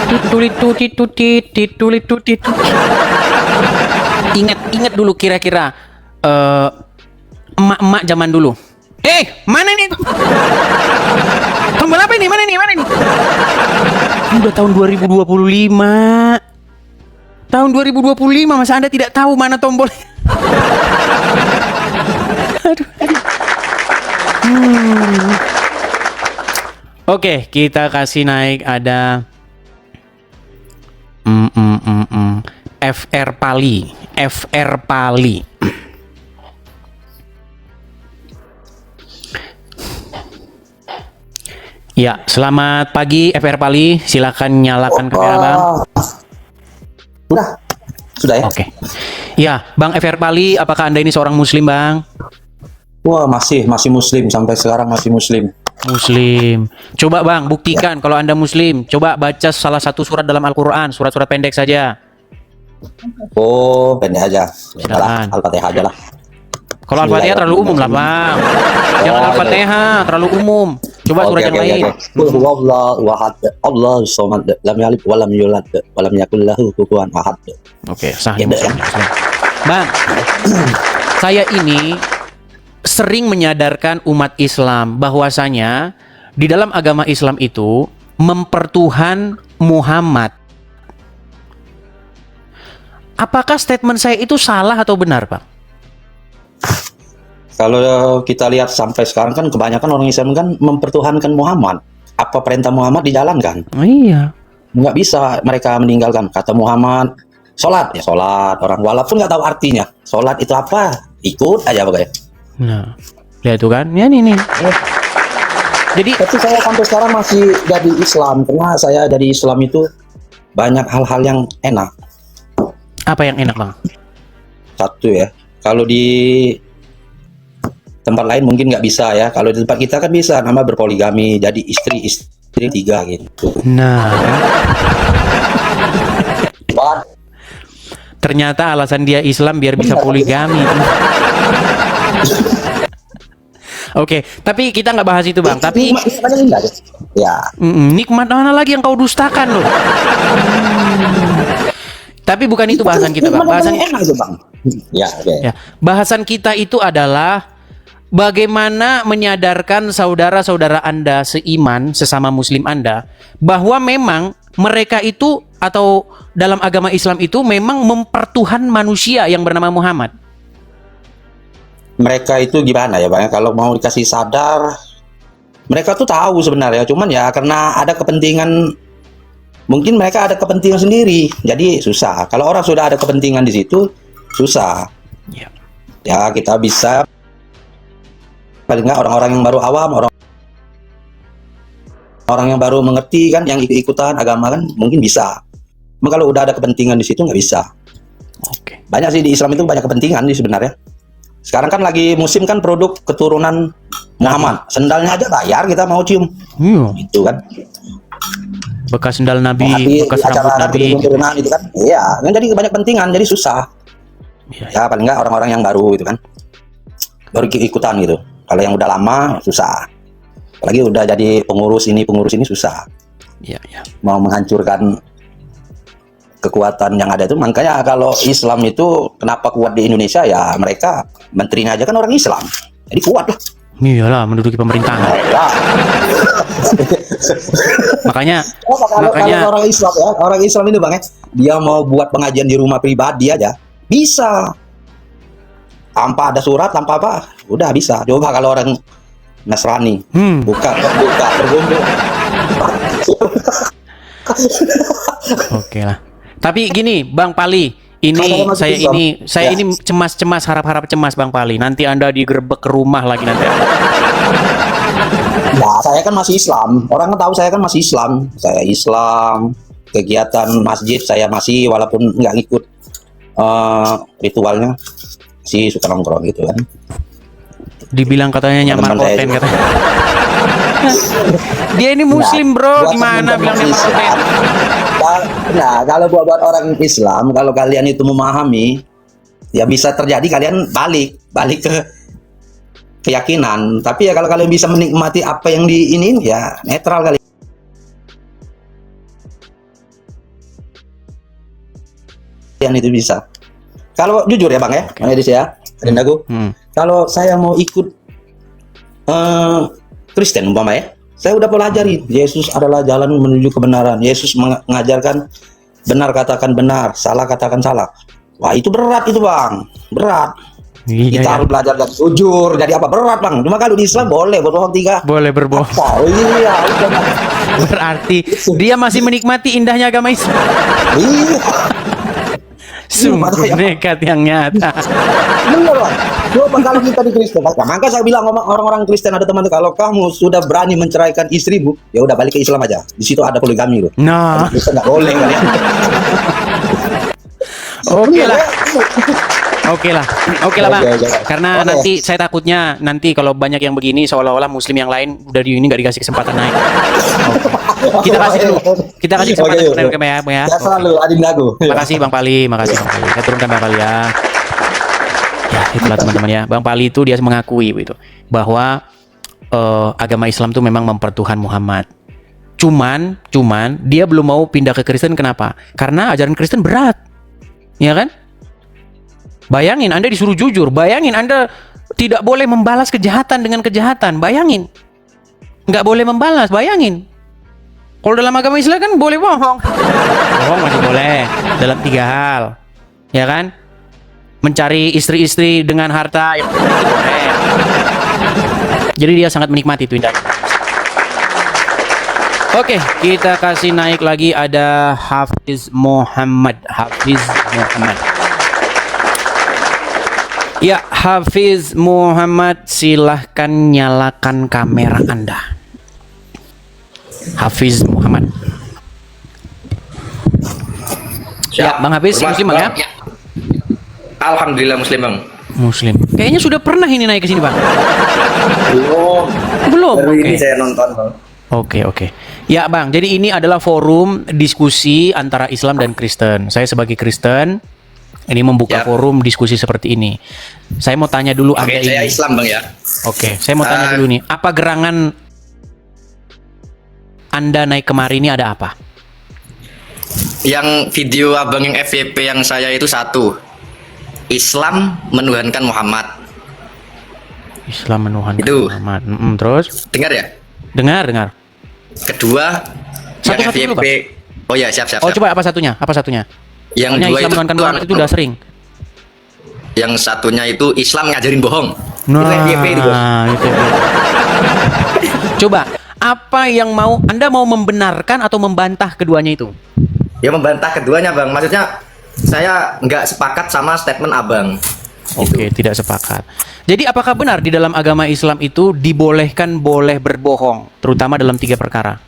Titulit. Ingat dulu kira-kira emak-emak zaman dulu. Mana ini? Tombol apa ini? Mana ini? Udah tahun 2025. Tahun 2025 masa Anda tidak tahu mana tombol? Aduh. Oke, kita kasih naik ada FR Pali. Ya, selamat pagi FR Pali. Silakan nyalakan kamera, Bang. Sudah ya? Oke. Ya, Bang FR Pali, apakah Anda ini seorang muslim, Bang? Wah, masih muslim sampai sekarang masih muslim. Muslim. Coba Bang, buktikan kalau Anda muslim. Coba baca salah satu surat dalam Al-Quran, surat-surat pendek saja. Oh, pendek aja. Silakan. Al-Fatihah aja lah. Kalau Al-Fatihah terlalu umum lah, Bang. Jangan Al-Fatihah, terlalu umum. Coba surat yang lain. Qul huwallahu ahad, Allahu samad, lam yalid wa lam yulad wa lam yakul lahu kufuwan ahad. Oke, sah. Ya, Muslim. Bang, saya ini sering menyadarkan umat Islam bahwasanya di dalam agama Islam itu mempertuhan Muhammad. Apakah statement saya itu salah atau benar, Pak? Kalau kita lihat sampai sekarang kan kebanyakan orang Islam kan mempertuhankan Muhammad. Apa perintah Muhammad dijalankan? Oh, iya. Nggak bisa mereka meninggalkan. Kata Muhammad, sholat ya sholat. Orang walaupun nggak tahu artinya. Sholat itu apa? Ikut aja pokoknya. Nah, lihat tuh kan? Ya nih. Jadi, Tapi saya sampai sekarang masih jadi Islam. Karena saya jadi Islam itu banyak hal-hal yang enak. apa yang enak, Bang? Satu ya, kalau di tempat lain mungkin nggak bisa ya. Kalau di tempat kita kan bisa, nama berpoligami, jadi istri 3 gitu. Nah, ternyata alasan dia Islam biar bisa poligami. Oke, tapi kita nggak bahas itu, Bang. Tapi ya, nikmat mana lagi yang kau dustakan loh. Tapi bukan itu bahasan kita, Bang. Bahasan ya, okay. ya, bahasan kita itu adalah bagaimana menyadarkan saudara-saudara Anda seiman, sesama muslim Anda, bahwa memang mereka itu atau dalam agama Islam itu memang mempertuhan manusia yang bernama Muhammad. Mereka itu gimana ya, Bang? Kalau mau dikasih sadar, mereka tuh tahu sebenarnya, cuman ya karena ada kepentingan mungkin mereka ada kepentingan sendiri, jadi susah. Kalau orang sudah ada kepentingan di situ, susah. Ya. Ya kita bisa paling nggak orang-orang yang baru awam, orang yang baru mengerti kan, yang ikut-ikutan agama kan mungkin bisa. Cuma kalau udah ada kepentingan di situ nggak bisa. Oke. Banyak sih di Islam itu banyak kepentingan sih sebenarnya. Sekarang kan lagi musim kan produk keturunan Muhammad. Sendalnya aja bayar kita mau cium. Iya. Itu kan. Bekas sendal Nabi, Tapi bekas rambut acara Nabi. keturunan itu kan. Iya, kan jadi banyak kepentingan, jadi susah. Iya, Ya paling nggak orang-orang yang baru itu kan. Baru ikutan gitu. Kalau yang udah lama susah. Apalagi udah jadi pengurus ini susah. iya, iya. Mau menghancurkan kekuatan yang ada itu. Makanya kalau Islam itu kenapa kuat di Indonesia, ya mereka menterinya aja kan orang Islam, jadi kuat lah. Iyalah, menduduki pemerintahan. Ya. Makanya Kalau Makanya- orang Islam ya, orang Islam itu bang ya, dia mau buat pengajian di rumah pribadi aja bisa, tanpa ada surat, tanpa apa, udah bisa. Coba kalau orang Nasrani, buka bergumul. Oke lah. Tapi gini, Bang Pali, Kalau masuk saya Islam, ya. ini cemas-cemas, harap-harap cemas, Bang Pali. Nanti Anda digerebek ke rumah lagi nanti. Ya, saya kan masih Islam. Orang kan tahu saya kan masih Islam. Saya Islam. Kegiatan masjid saya masih, walaupun nggak ngikut ritualnya, sih suka nongkrong gitu kan. Dibilang katanya nyamar Teman-teman saya konten juga. katanya. Dia ini muslim, Bro. buat Gimana teman-teman bilang nyamar Islam. konten? Nah, kalau buat orang Islam, kalau kalian itu memahami, ya bisa terjadi kalian balik ke keyakinan. Tapi ya kalau kalian bisa menikmati apa yang di ini, ya netral kali. Kalian itu bisa. Kalau jujur ya bang ya, Bang Edis ya, Rindaku. Kalau saya mau ikut Kristen umpama ya, saya udah pelajari Yesus adalah jalan menuju kebenaran. Yesus mengajarkan benar katakan benar, salah katakan salah. Wah itu berat itu bang, berat. Iya, Kita ya. harus belajar dan jujur. Jadi apa berat bang? Cuma kalau di Islam boleh berbohong 3. Boleh berbohong. Oh iya, udah. Berarti dia masih menikmati indahnya agama Islam. Iya. Sungguh nekat yang nyata. Bener bang. Coba kalau kita di Kristen, maka saya bilang orang-orang Kristen ada teman, kalau kamu sudah berani menceraikan istrimu, ya udah balik ke Islam aja. Di situ ada poligami loh. Nah, Kristen nggak boleh kalian. Oke lah bang. Oke. Karena Oke. nanti saya takutnya nanti kalau banyak yang begini seolah-olah Muslim yang lain udah di ini nggak dikasih kesempatan naik. Oke. Kita kasih dulu. Kita kasih kesempatan Oke, kepada oke. ya, Bang, ya. Ya selalu Adin Dago. Makasih Bang Pali, makasih Bang Pali. Saya turunkan Bang Pali ya. Ya itulah teman-teman ya. Bang Pali itu dia mengakui gitu bahwa agama Islam itu memang mempertuhan Muhammad. Cuman dia belum mau pindah ke Kristen. Kenapa? Karena ajaran Kristen berat, ya kan? Bayangin Anda disuruh jujur, bayangin Anda tidak boleh membalas kejahatan dengan kejahatan, bayangin. Nggak boleh membalas, bayangin. Kalau dalam agama Islam kan boleh bohong. Bohong masih boleh dalam 3 hal, ya kan? Mencari istri-istri dengan harta yang boleh. Jadi dia sangat menikmati itu indahnya. Oke, kita kasih naik lagi ada Hafiz Muhammad. Ya, Hafiz Muhammad, silahkan nyalakan kamera Anda. Hafiz Muhammad. Ya, Bang Hafiz, Muslim Bang ya? Alhamdulillah Muslim Bang. Muslim. Kayaknya sudah pernah ini naik ke sini Bang. Belum. Belum. Baru ini Oke. saya nonton Bang. Oke. Ya Bang, jadi ini adalah forum diskusi antara Islam dan Kristen. Saya sebagai Kristen ini membuka forum diskusi seperti ini. Saya mau tanya dulu Oke, Anda saya ini. Islam Bang ya. Oke, saya mau tanya dulu nih, apa gerangan Anda naik kemari ini ada apa? Yang video abang yang FYP yang saya itu satu, Islam menuhankan Muhammad. Islam menuhankan Itu. Muhammad. Terus? Dengar ya? Dengar. Kedua, yang Satu-satu dulu, FYP. Oh ya, siap. Oh, coba apa satunya? Yang Soalnya dua Islam menuhankan Muhammad itu udah sering. Yang satunya itu Islam ngajarin bohong. Nah, Itu FYP itu, Bos. itu. Coba, Apa yang Anda mau membenarkan atau membantah keduanya itu? Ya membantah keduanya Bang. Maksudnya saya nggak sepakat sama statement Abang. Oke, tidak sepakat. Jadi apakah benar di dalam agama Islam itu dibolehkan boleh berbohong, terutama dalam 3 perkara?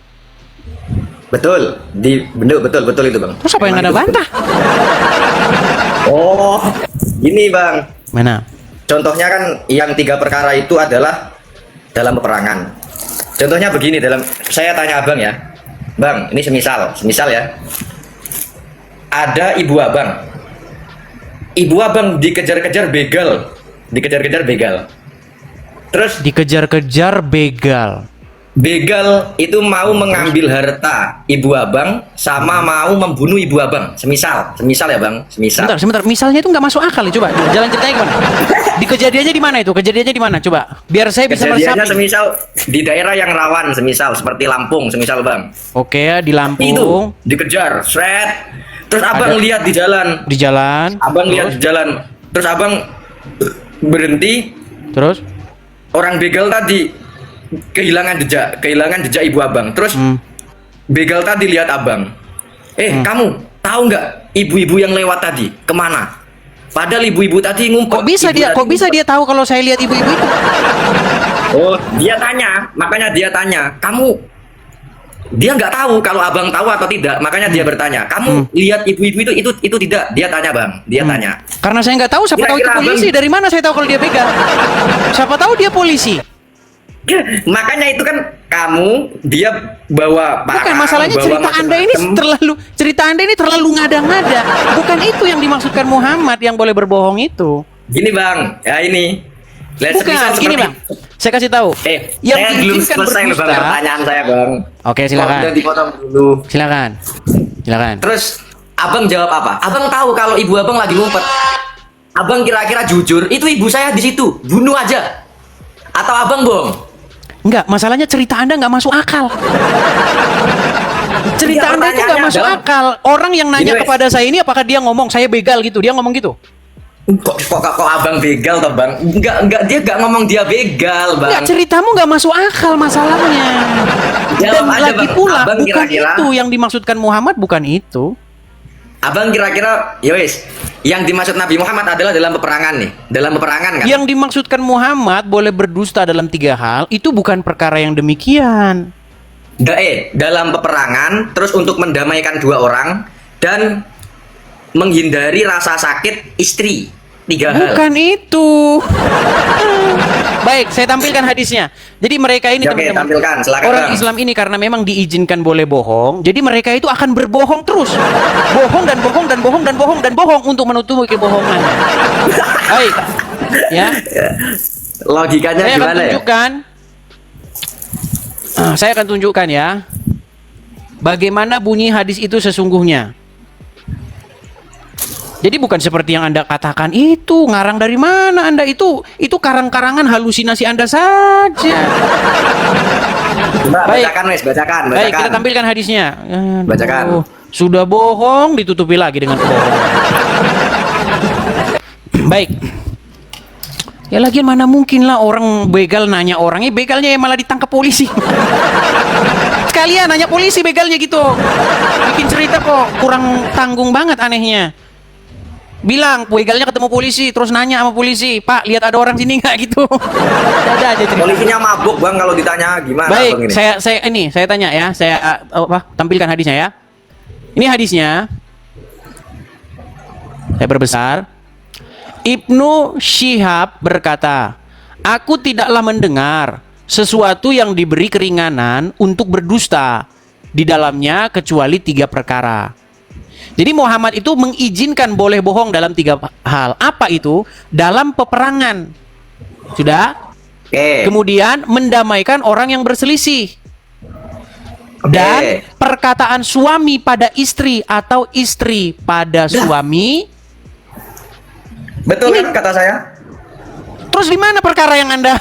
Betul, betul itu Bang. Terus apa yang Anda bantah? Oh, gini Bang. Mana? Contohnya kan yang 3 perkara itu adalah dalam peperangan. Contohnya begini, saya tanya Abang ya. Bang, ini semisal ya. Ada ibu abang. Ibu abang dikejar-kejar begal. Terus Dikejar-kejar begal. begal itu mau mengambil harta ibu abang sama mau membunuh ibu abang. Semisal ya Bang, semisal. Sebentar. Misalnya itu nggak masuk akal ya. Coba jalan ceritanya gimana? Di kejadiannya di mana itu? Kejadiannya di mana? Coba biar saya bisa Kejadiannya meresapi. semisal di daerah yang rawan, semisal seperti Lampung, semisal Bang. Oke, di Lampung. Itu dikejar, seret. Terus abang lihat di jalan. Di jalan. Abang lihat di jalan. Terus abang berhenti. Terus Orang begal tadi kehilangan jejak ibu abang. Terus begal tadi lihat abang. Kamu tahu nggak ibu-ibu yang lewat tadi kemana? Padahal ibu-ibu tadi ngumpet. Kok bisa dia tahu kalau saya lihat ibu-ibu itu? Oh, dia tanya, makanya dia tanya. Dia nggak tahu kalau abang tahu atau tidak, makanya dia bertanya. Kamu lihat ibu-ibu itu tidak? Dia tanya Bang, dia tanya. Karena saya nggak tahu, siapa tahu itu Kira-kira polisi. Dari mana saya tahu kalau dia begal? Siapa tahu dia polisi. Makanya itu kan dia bawa parang. Bukan, masalahnya cerita Anda ini terlalu ngada-ngada. Bukan itu yang dimaksudkan Muhammad yang boleh berbohong itu. Gini Bang, ya ini. Bukan, gini Bang. Saya kasih tahu. Yang saya belum selesai Bang pertanyaan saya Bang. Oke, silakan. Udah dipotong dulu. Silakan. Terus abang jawab apa? Abang tahu kalau ibu abang lagi ngumpet. Abang kira-kira jujur, itu ibu saya di situ, bunuh aja. Atau abang bohong? Enggak, masalahnya cerita Anda nggak masuk akal. Cerita Anda itu nggak masuk akal. Orang yang nanya kepada saya ini apakah dia ngomong saya begal gitu? Dia ngomong gitu? Kok abang begal toh Bang? Enggak, dia nggak ngomong dia begal Bang. Enggak, ceritamu nggak masuk akal masalahnya. Dan lagi pula bukan itu yang dimaksudkan Muhammad, bukan itu. Abang kira-kira, yang dimaksud Nabi Muhammad adalah dalam peperangan nih, dalam peperangan kan? Yang dimaksudkan Muhammad boleh berdusta dalam 3 hal, itu bukan perkara yang demikian. Dalam peperangan, terus untuk mendamaikan 2 orang dan menghindari rasa sakit istri. 3 hal. Bukan itu. Baik, saya tampilkan hadisnya. Jadi mereka ini teman-teman, tampilkan, silakan, orang Bang. Islam ini karena memang diizinkan boleh bohong, jadi mereka itu akan berbohong terus. Bohong untuk menutupi kebohongan. Baik. Ya. Logikanya Saya akan gimana tunjukkan. Saya akan tunjukkan ya. Bagaimana bunyi hadis itu sesungguhnya. Jadi bukan seperti yang Anda katakan itu, ngarang dari mana Anda itu karang-karangan halusinasi Anda saja. Bacakan. Baik, kita tampilkan hadisnya. Bacakan. Sudah bohong ditutupi lagi dengan kebohongan. Baik. Ya lagian mana mungkin lah orang begal nanya orangnya, begalnya yang malah ditangkap polisi. Sekalian nanya polisi begalnya gitu. Bikin cerita kok kurang tanggung banget anehnya. Bilang begalnya ketemu polisi, terus nanya sama polisi, Pak lihat ada orang sini nggak gitu. Ada aja cerita. Polisinya mabuk Bang kalau ditanya gimana. Baik, Bang, ini? saya tanya ya, saya tampilkan hadisnya ya. Ini hadisnya. Saya perbesar. Ibnu Syihab berkata, aku tidaklah mendengar sesuatu yang diberi keringanan untuk berdusta di dalamnya kecuali 3 perkara. Jadi Muhammad itu mengizinkan boleh bohong dalam 3 hal. Apa itu? Dalam peperangan. Sudah? Kemudian mendamaikan orang yang berselisih. Dan perkataan suami pada istri atau istri pada suami. Betul kan kata saya? Terus di mana perkara yang Anda?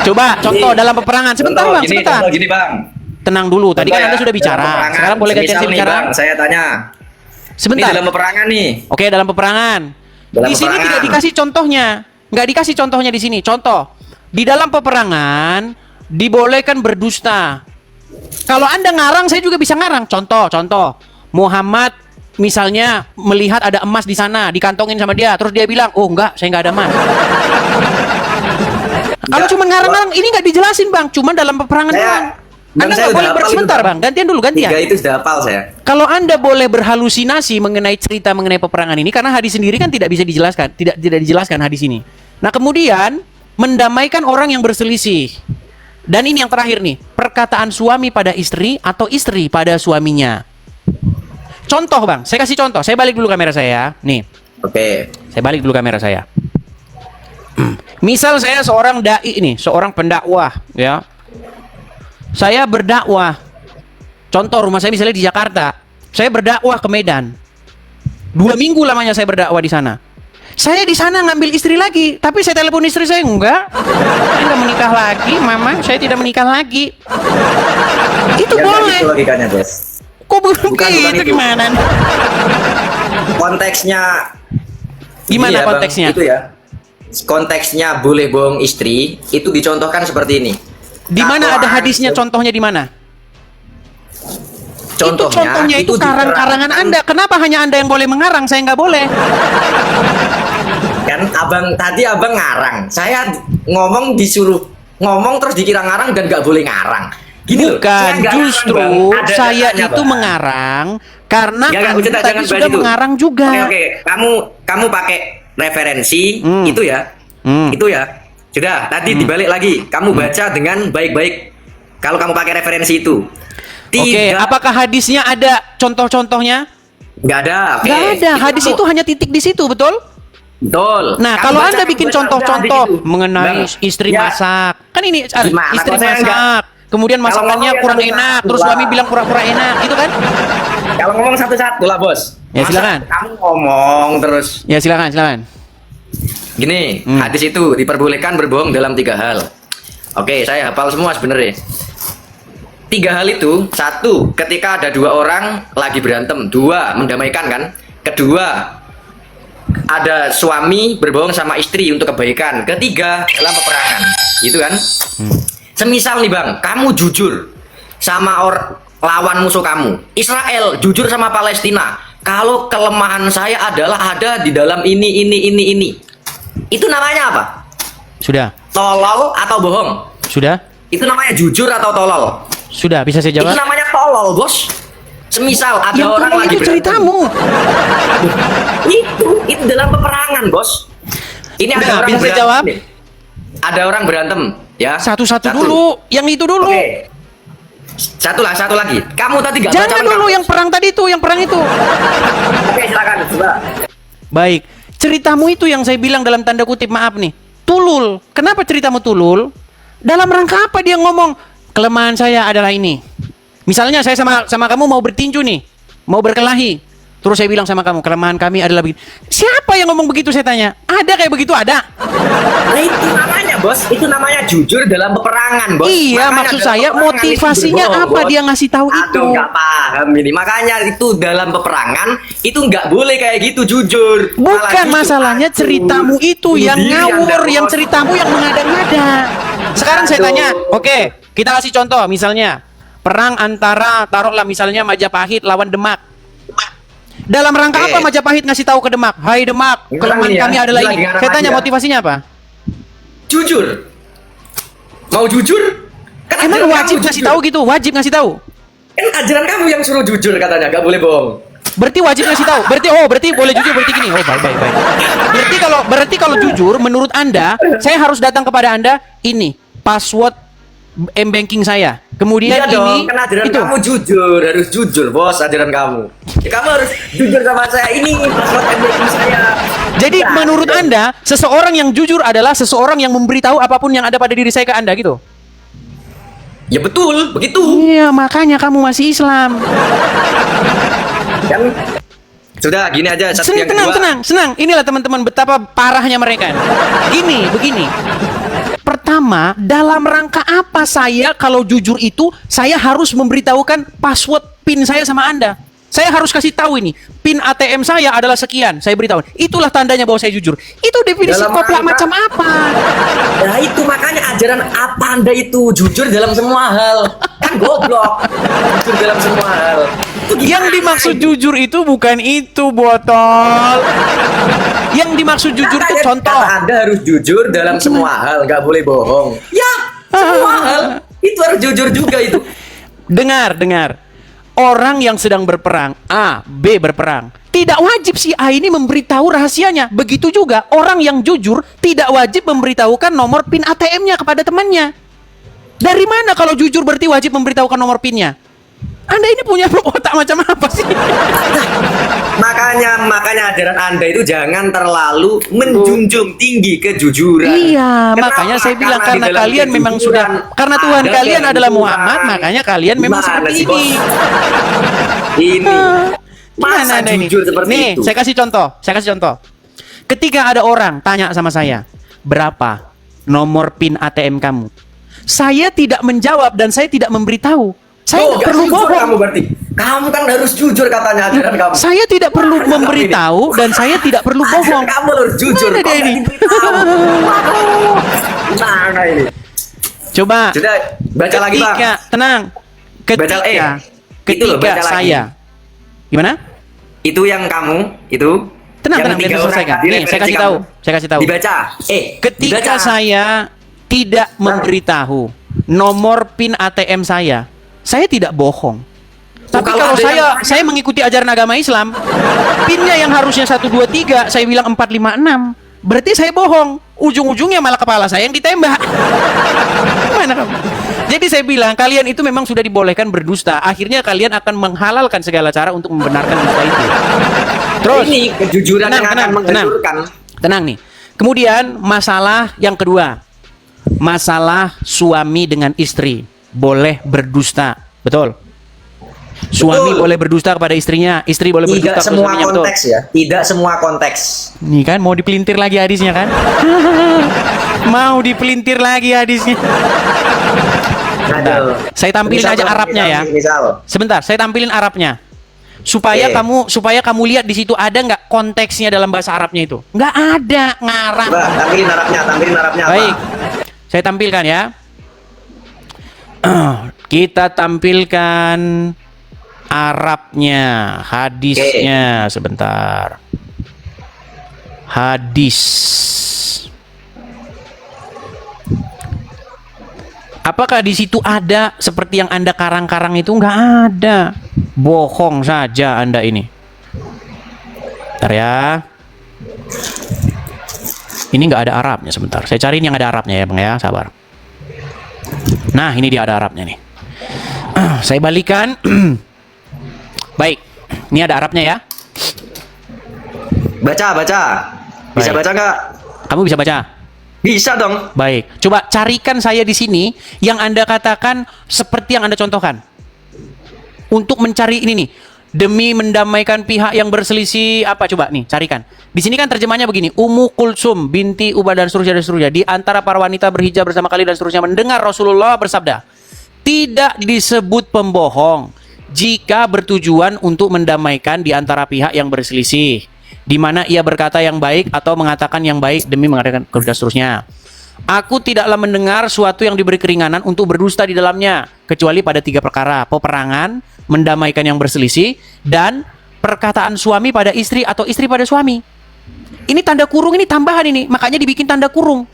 Coba contoh dalam peperangan. Sebentar Bang, sebentar. Gini Bang. Tenang dulu, tadi kan Anda sudah bicara. Sekarang boleh gantian saya bicara? Bang, saya tanya. Sebentar. Ini dalam peperangan nih. Oke, dalam peperangan. Di sini tidak dikasih contohnya. Nggak dikasih contohnya di sini. Contoh. Di dalam peperangan, dibolehkan berdusta. Kalau Anda ngarang, saya juga bisa ngarang. Contoh, Muhammad misalnya melihat ada emas di sana, dikantongin sama dia, terus dia bilang, oh enggak, saya nggak ada emas. Kalau cuma ngarang-ngarang, ini nggak dijelasin bang, cuma dalam peperangan doang. Anda nggak boleh sebentar bang, gantian dulu, gantian. Tiga itu sudah hafal saya. Kalau Anda boleh berhalusinasi mengenai cerita mengenai peperangan ini, karena hadis sendiri kan tidak bisa dijelaskan, tidak dijelaskan hadis ini. Nah kemudian mendamaikan orang yang berselisih. Dan ini yang terakhir nih, perkataan suami pada istri atau istri pada suaminya. Contoh bang, saya kasih contoh. Saya balik dulu kamera saya. Nih. Oke. Saya balik dulu kamera saya. Misal saya seorang dai ini, seorang pendakwah, ya. Saya berdakwah. Contoh rumah saya misalnya di Jakarta. Saya berdakwah ke Medan. 2 minggu lamanya saya berdakwah di sana. Saya di sana ngambil istri lagi, tapi saya telepon istri saya, enggak. Saya enggak menikah lagi, mama. Saya tidak menikah lagi. Itu Ya, boleh. Itu logikanya, Bos. Kok Bukan itu itu. gimana? Konteksnya Gimana ini ya, Bang, konteksnya? itu ya. Konteksnya boleh bohong istri itu dicontohkan seperti ini. Di mana Kalau ada hadisnya? Contohnya di mana? Contohnya itu karang-karangan diterangkan. Anda. Kenapa hanya Anda yang boleh mengarang? Saya nggak boleh. Kan tadi abang ngarang, saya ngomong disuruh ngomong terus dikira ngarang dan nggak boleh ngarang. Gini loh, Bukan, saya nggak justru ngarang, Bang. Ada saya datanya, itu Bang. mengarang karena Ya, Anda udah, tadi jangan sudah bahas itu. mengarang juga. Oke, kamu pakai referensi itu ya, itu ya. Sudah, tadi dibalik lagi, kamu baca dengan baik-baik. Kalau kamu pakai referensi itu, Oke, apakah hadisnya ada contoh-contohnya? nggak ada. Oke. Nggak ada. Hadis kamu- itu hanya titik di situ, betul? Betul. Nah, Kamu kalau baca- Anda bikin baca contoh-contoh udah hadis itu. mengenai Bang, istri ya. masak, kan ini Gimana? istri Kalau saya masak, kemudian Kalau masakannya ngomong ya kurang satu-satu enak, terus lah. suami bilang pura-pura enak, itu kan? Kalau ngomong satu-satu lah, Bos. Ya, Masa silakan. Kamu ngomong terus. Ya, silakan. Gini, hadis itu diperbolehkan berbohong dalam 3 hal. Oke, saya hafal semua sebenarnya. 3 hal itu, 1, ketika ada 2 orang lagi berantem. 2, mendamaikan kan. Kedua, ada suami berbohong sama istri untuk kebaikan. Ketiga, dalam peperangan. Gitu kan? Semisal nih bang, kamu jujur sama lawan musuh kamu. Israel jujur sama Palestina. Kalau kelemahan saya adalah ada di dalam ini. Itu namanya apa? Sudah. Tolol atau bohong? Sudah? Itu namanya jujur atau tolol? Sudah, bisa saya jawab? Itu namanya tolol, Bos. Semisal ada Yang orang tolol lagi itu berantem. ceritamu. Itu dalam peperangan, Bos. Ini ada Nah, orang bisa saya berantem jawab? nih. Ada orang berantem, ya. Satu-satu dulu, yang itu dulu. Oke. Satu lagi. Kamu tadi nggak baca Jangan lengkap. dulu yang perang tadi itu, yang perang itu. Oke, silakan, coba. Baik, ceritamu itu yang saya bilang dalam tanda kutip, maaf nih, tulul. Kenapa ceritamu tulul? Dalam rangka apa dia ngomong, kelemahan saya adalah ini. Misalnya saya sama kamu mau bertinju nih, mau berkelahi. Terus saya bilang sama kamu, kelemahan kami adalah begini. Siapa yang ngomong begitu, saya tanya? Ada kayak begitu? Ada? Nah, itu namanya, Bos. Itu namanya jujur dalam peperangan, Bos. Iya, Makanya maksud dalam saya peperangan motivasinya itu berbohong, apa Bos. dia ngasih tahu itu? Aduh, nggak paham ini. Makanya itu dalam peperangan itu nggak boleh kayak gitu jujur. Malah Bukan justru masalahnya aduh, ceritamu itu bunuh yang diri ngawur, Anda, yang Bos. ceritamu yang mengada-ngada. Sekarang saya Aduh. tanya, oke, kita kasih contoh, misalnya perang antara, taruhlah misalnya Majapahit lawan Demak. Dalam rangka Oke. apa Majapahit ngasih tahu ke Demak? Hai Demak, Ini kelemahan ya, kami adalah ini ini. lagi ngarang Saya tanya lagi ya. motivasinya apa? Jujur. Mau jujur? Kan Emang ajaran wajib kamu ngasih jujur. tahu gitu? Wajib ngasih tahu? Kan ajaran kamu yang suruh jujur katanya, nggak boleh bohong. Berarti wajib ngasih tahu. Berarti boleh jujur, berarti gini. Oh, baik. Berarti kalau jujur menurut Anda, saya harus datang kepada Anda, ini password M-banking saya. Kemudian Iya ini dong, kan ajaran itu. kamu jujur, harus jujur, Bos, ajaran kamu. Ya, kamu harus jujur sama saya. Ini password MBA saya. Jadi Nah, menurut gitu. Anda, seseorang yang jujur adalah seseorang yang memberitahu apapun yang ada pada diri saya ke Anda gitu. Ya betul, begitu. Iya, makanya kamu masih Islam. Kan sudah gini aja satu yang kedua. Senang. Inilah teman-teman betapa parahnya mereka. Begini. Pertama, dalam rangka apa saya kalau jujur itu saya harus memberitahukan password PIN saya sama Anda. Saya harus kasih tahu ini, PIN ATM saya adalah sekian. Saya beritahu. Itulah tandanya bahwa saya jujur. Itu definisi Dalam koplak rangka- macam apa? Nah itu makanya ajaran ajaran apa Anda itu? Jujur dalam semua hal. Kan goblok. Jujur dalam semua hal. Yang dimaksud jujur itu bukan itu, botol. Yang dimaksud jujur itu contoh. Anda harus jujur dalam semua hal, nggak boleh bohong. Ya, semua hal itu harus jujur juga itu. Dengar. Orang yang sedang berperang, A, B berperang, tidak wajib si A ini memberitahu rahasianya. Begitu juga orang yang jujur tidak wajib memberitahukan nomor PIN ATM-nya kepada temannya. Dari mana kalau jujur berarti wajib memberitahukan nomor PIN-nya? Anda ini punya otak macam apa sih? Makanya ajaran Anda itu jangan terlalu menjunjung tinggi kejujuran. Iya, Kenapa? makanya saya bilang Karena karena di dalam kalian memang sudah, karena Tuhan ada kalian adalah kejujuran. Muhammad, makanya kalian memang Gimana seperti sih, ini. Bos? Ini Mana masa Anda ini? jujur seperti Nih, itu? saya kasih contoh. Ketika ada orang tanya sama saya, berapa nomor PIN ATM kamu? Saya tidak menjawab dan saya tidak memberitahu. Saya Oh, tidak nggak perlu jujur bohong. kamu berarti. Kamu kan harus jujur katanya ajaran kamu. Saya tidak perlu memberitahu dan saya tidak perlu Ajaran bohong. kamu harus jujur. Mana dia Kok ini? nggak diberitahu? Mana ini? Coba. Sudah, baca lagi, Bang. Tenang. Baca, itu loh, baca lagi. Saya. Gimana? Itu yang kamu, itu. Tenang, yang biar 3 saya orang selesaikan. tadi Nih, saya kasih tahu. kamu. Saya kasih tahu. Dibaca. Ketika dibaca. saya tidak memberitahu nomor PIN ATM saya tidak bohong. Tapi kalau kalau ada saya mengikuti ajaran agama Islam, PIN-nya yang harusnya 123, saya bilang 456. Berarti saya bohong. Ujung-ujungnya malah kepala saya yang ditembak. Gimana kamu? Jadi saya bilang, kalian itu memang sudah dibolehkan berdusta. Akhirnya kalian akan menghalalkan segala cara untuk membenarkan dusta itu. Terus, ini kejujuran yang akan menghancurkan. Tenang nih. Kemudian masalah yang kedua. Masalah suami dengan istri boleh berdusta. Betul? Suami Betul. boleh berdusta kepada istrinya, istri boleh Tidak berdusta kepada semua suaminya, betul? konteks ya. Tidak semua konteks. Nih kan mau dipelintir lagi hadisnya kan? Mau dipelintir lagi hadisnya. Bentar. Saya tampilin Misal, aja Arabnya ya. Misal. Sebentar, saya tampilin Arabnya. Supaya kamu lihat di situ ada nggak konteksnya dalam bahasa Arabnya itu? Nggak ada, ngarang. Coba tampilin Arabnya apa? Baik. Saya tampilkan ya. Kita tampilkan Arabnya, hadisnya sebentar. Hadis. Apakah di situ ada seperti yang Anda karang-karang itu? Nggak ada. Bohong saja Anda ini. Bentar ya. Ini nggak ada Arabnya sebentar. Saya cariin yang ada Arabnya ya Bang ya, sabar. Nah, ini dia ada Arabnya nih. Saya balikan. Baik. Ini ada Arabnya ya. Baca. Bisa Baik. baca nggak? Kamu bisa baca? Bisa dong. Baik. Coba carikan saya di sini yang Anda katakan seperti yang Anda contohkan. Untuk mencari ini nih. Demi mendamaikan pihak yang berselisih apa coba nih carikan. Di sini kan terjemahnya begini, Ummu Kulsum binti Ubah dan seterusnya di antara para wanita berhijab bersama kali dan seterusnya mendengar Rasulullah bersabda, tidak disebut pembohong jika bertujuan untuk mendamaikan di antara pihak yang berselisih, di mana ia berkata yang baik atau mengatakan yang baik demi mengadakan dan seterusnya. Aku tidaklah mendengar suatu yang diberi keringanan untuk berdusta di dalamnya, kecuali pada 3 perkara, peperangan, mendamaikan yang berselisih, dan perkataan suami pada istri atau istri pada suami. Ini tanda kurung, ini tambahan ini, makanya dibikin tanda kurung.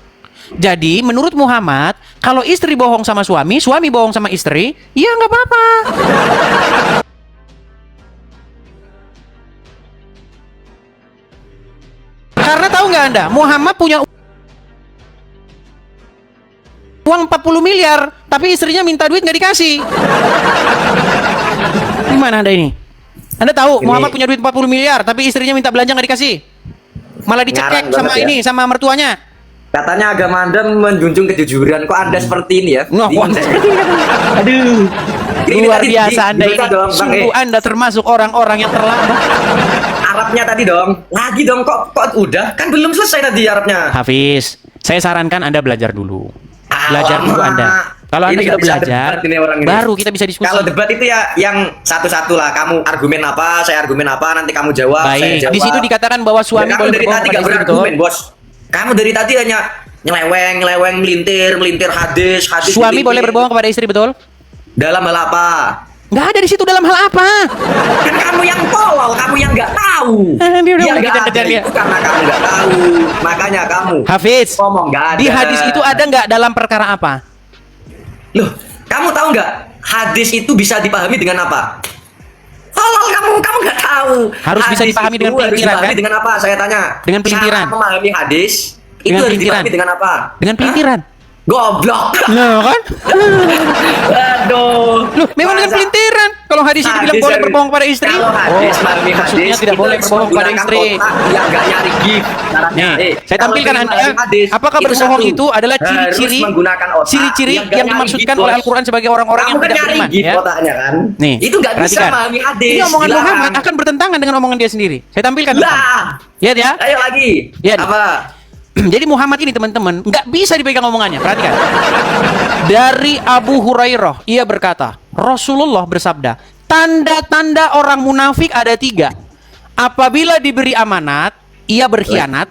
Jadi menurut Muhammad, kalau istri bohong sama suami, suami bohong sama istri, ya nggak apa-apa. Karena tahu nggak Anda, Muhammad punya uang 40 miliar, tapi istrinya minta duit nggak dikasih. Gimana Anda ini? Anda tahu Muhammad punya duit 40 miliar, tapi istrinya minta belanja nggak dikasih. Malah dicekek sama ini, sama mertuanya. Katanya agama Anda menjunjung kejujuran. Kok Anda seperti ini ya? Aduh. Luar biasa Anda ini. Sungguh Anda termasuk orang-orang yang terlambat. Arabnya tadi dong. Lagi dong kok udah? Kan belum selesai tadi Arabnya. Hafiz, saya sarankan Anda belajar dulu. Belajar dulu Anda. Kalau Anda sudah belajar, baru kita bisa diskusi. Kalau debat itu ya yang satu-satu lah. Kamu argumen apa, saya argumen apa, nanti kamu jawab, baik. saya jawab. Di situ dikatakan bahwa suami kamu boleh dari berbohong tadi pada gak istri, berargumen, betul? Bos. Kamu dari tadi hanya nyeleweng, melintir hadis. Suami melintir. boleh berbohong kepada istri, betul? Dalam hal apa? Nggak ada di situ dalam hal apa? Kan kamu yang tolol, kamu yang nggak tahu. Dia udah Yang mulai nggak kejar-kejar ada dia. itu karena kamu nggak tahu. Makanya kamu Hafiz, ngomong nggak ada. di hadis itu ada nggak dalam perkara apa? Loh, kamu tahu nggak? Hadis itu bisa dipahami dengan apa? Tolol kamu nggak tahu. Harus bisa Hadis dipahami itu dengan harus pelintiran, dipahami kan? dengan apa? Saya tanya. Dengan pelintiran. Cara memahami hadis itu Dengan harus pelintiran. dipahami dengan apa? Dengan pelintiran. Goblok. Loh kan? Aduh. Loh, memang dengan Masa- pelintiran. Kalau hadis itu bilang boleh berbohong pada istri. Kalau hadis, memahami maksudnya hadis, tidak itu boleh harus berbohong pada menggunakan istri. otak yang nggak nyari gift. Caranya, Nih, saya kalau tampilkan Anda, memahami hadis, apakah itu berbohong satu, itu adalah harus ciri-ciri menggunakan otak ciri-ciri nggak yang nyari dimaksudkan gift, oleh bos. Al-Quran sebagai orang-orang yang Kamu tidak kan nyari beriman, gift ya. otaknya kan? Nih, Itu nggak bisa perhatikan. memahami hadis. Ini omongan dilarang. Muhammad akan bertentangan dengan omongan dia sendiri. Saya tampilkan. Lah. Lihat ya. Ayo lagi. Ya, Apa? Jadi Muhammad ini teman-teman nggak bisa dipegang omongannya. Perhatikan. Dari Abu Hurairah, ia berkata, Rasulullah bersabda, tanda-tanda orang munafik ada 3. Apabila diberi amanat, ia berkhianat.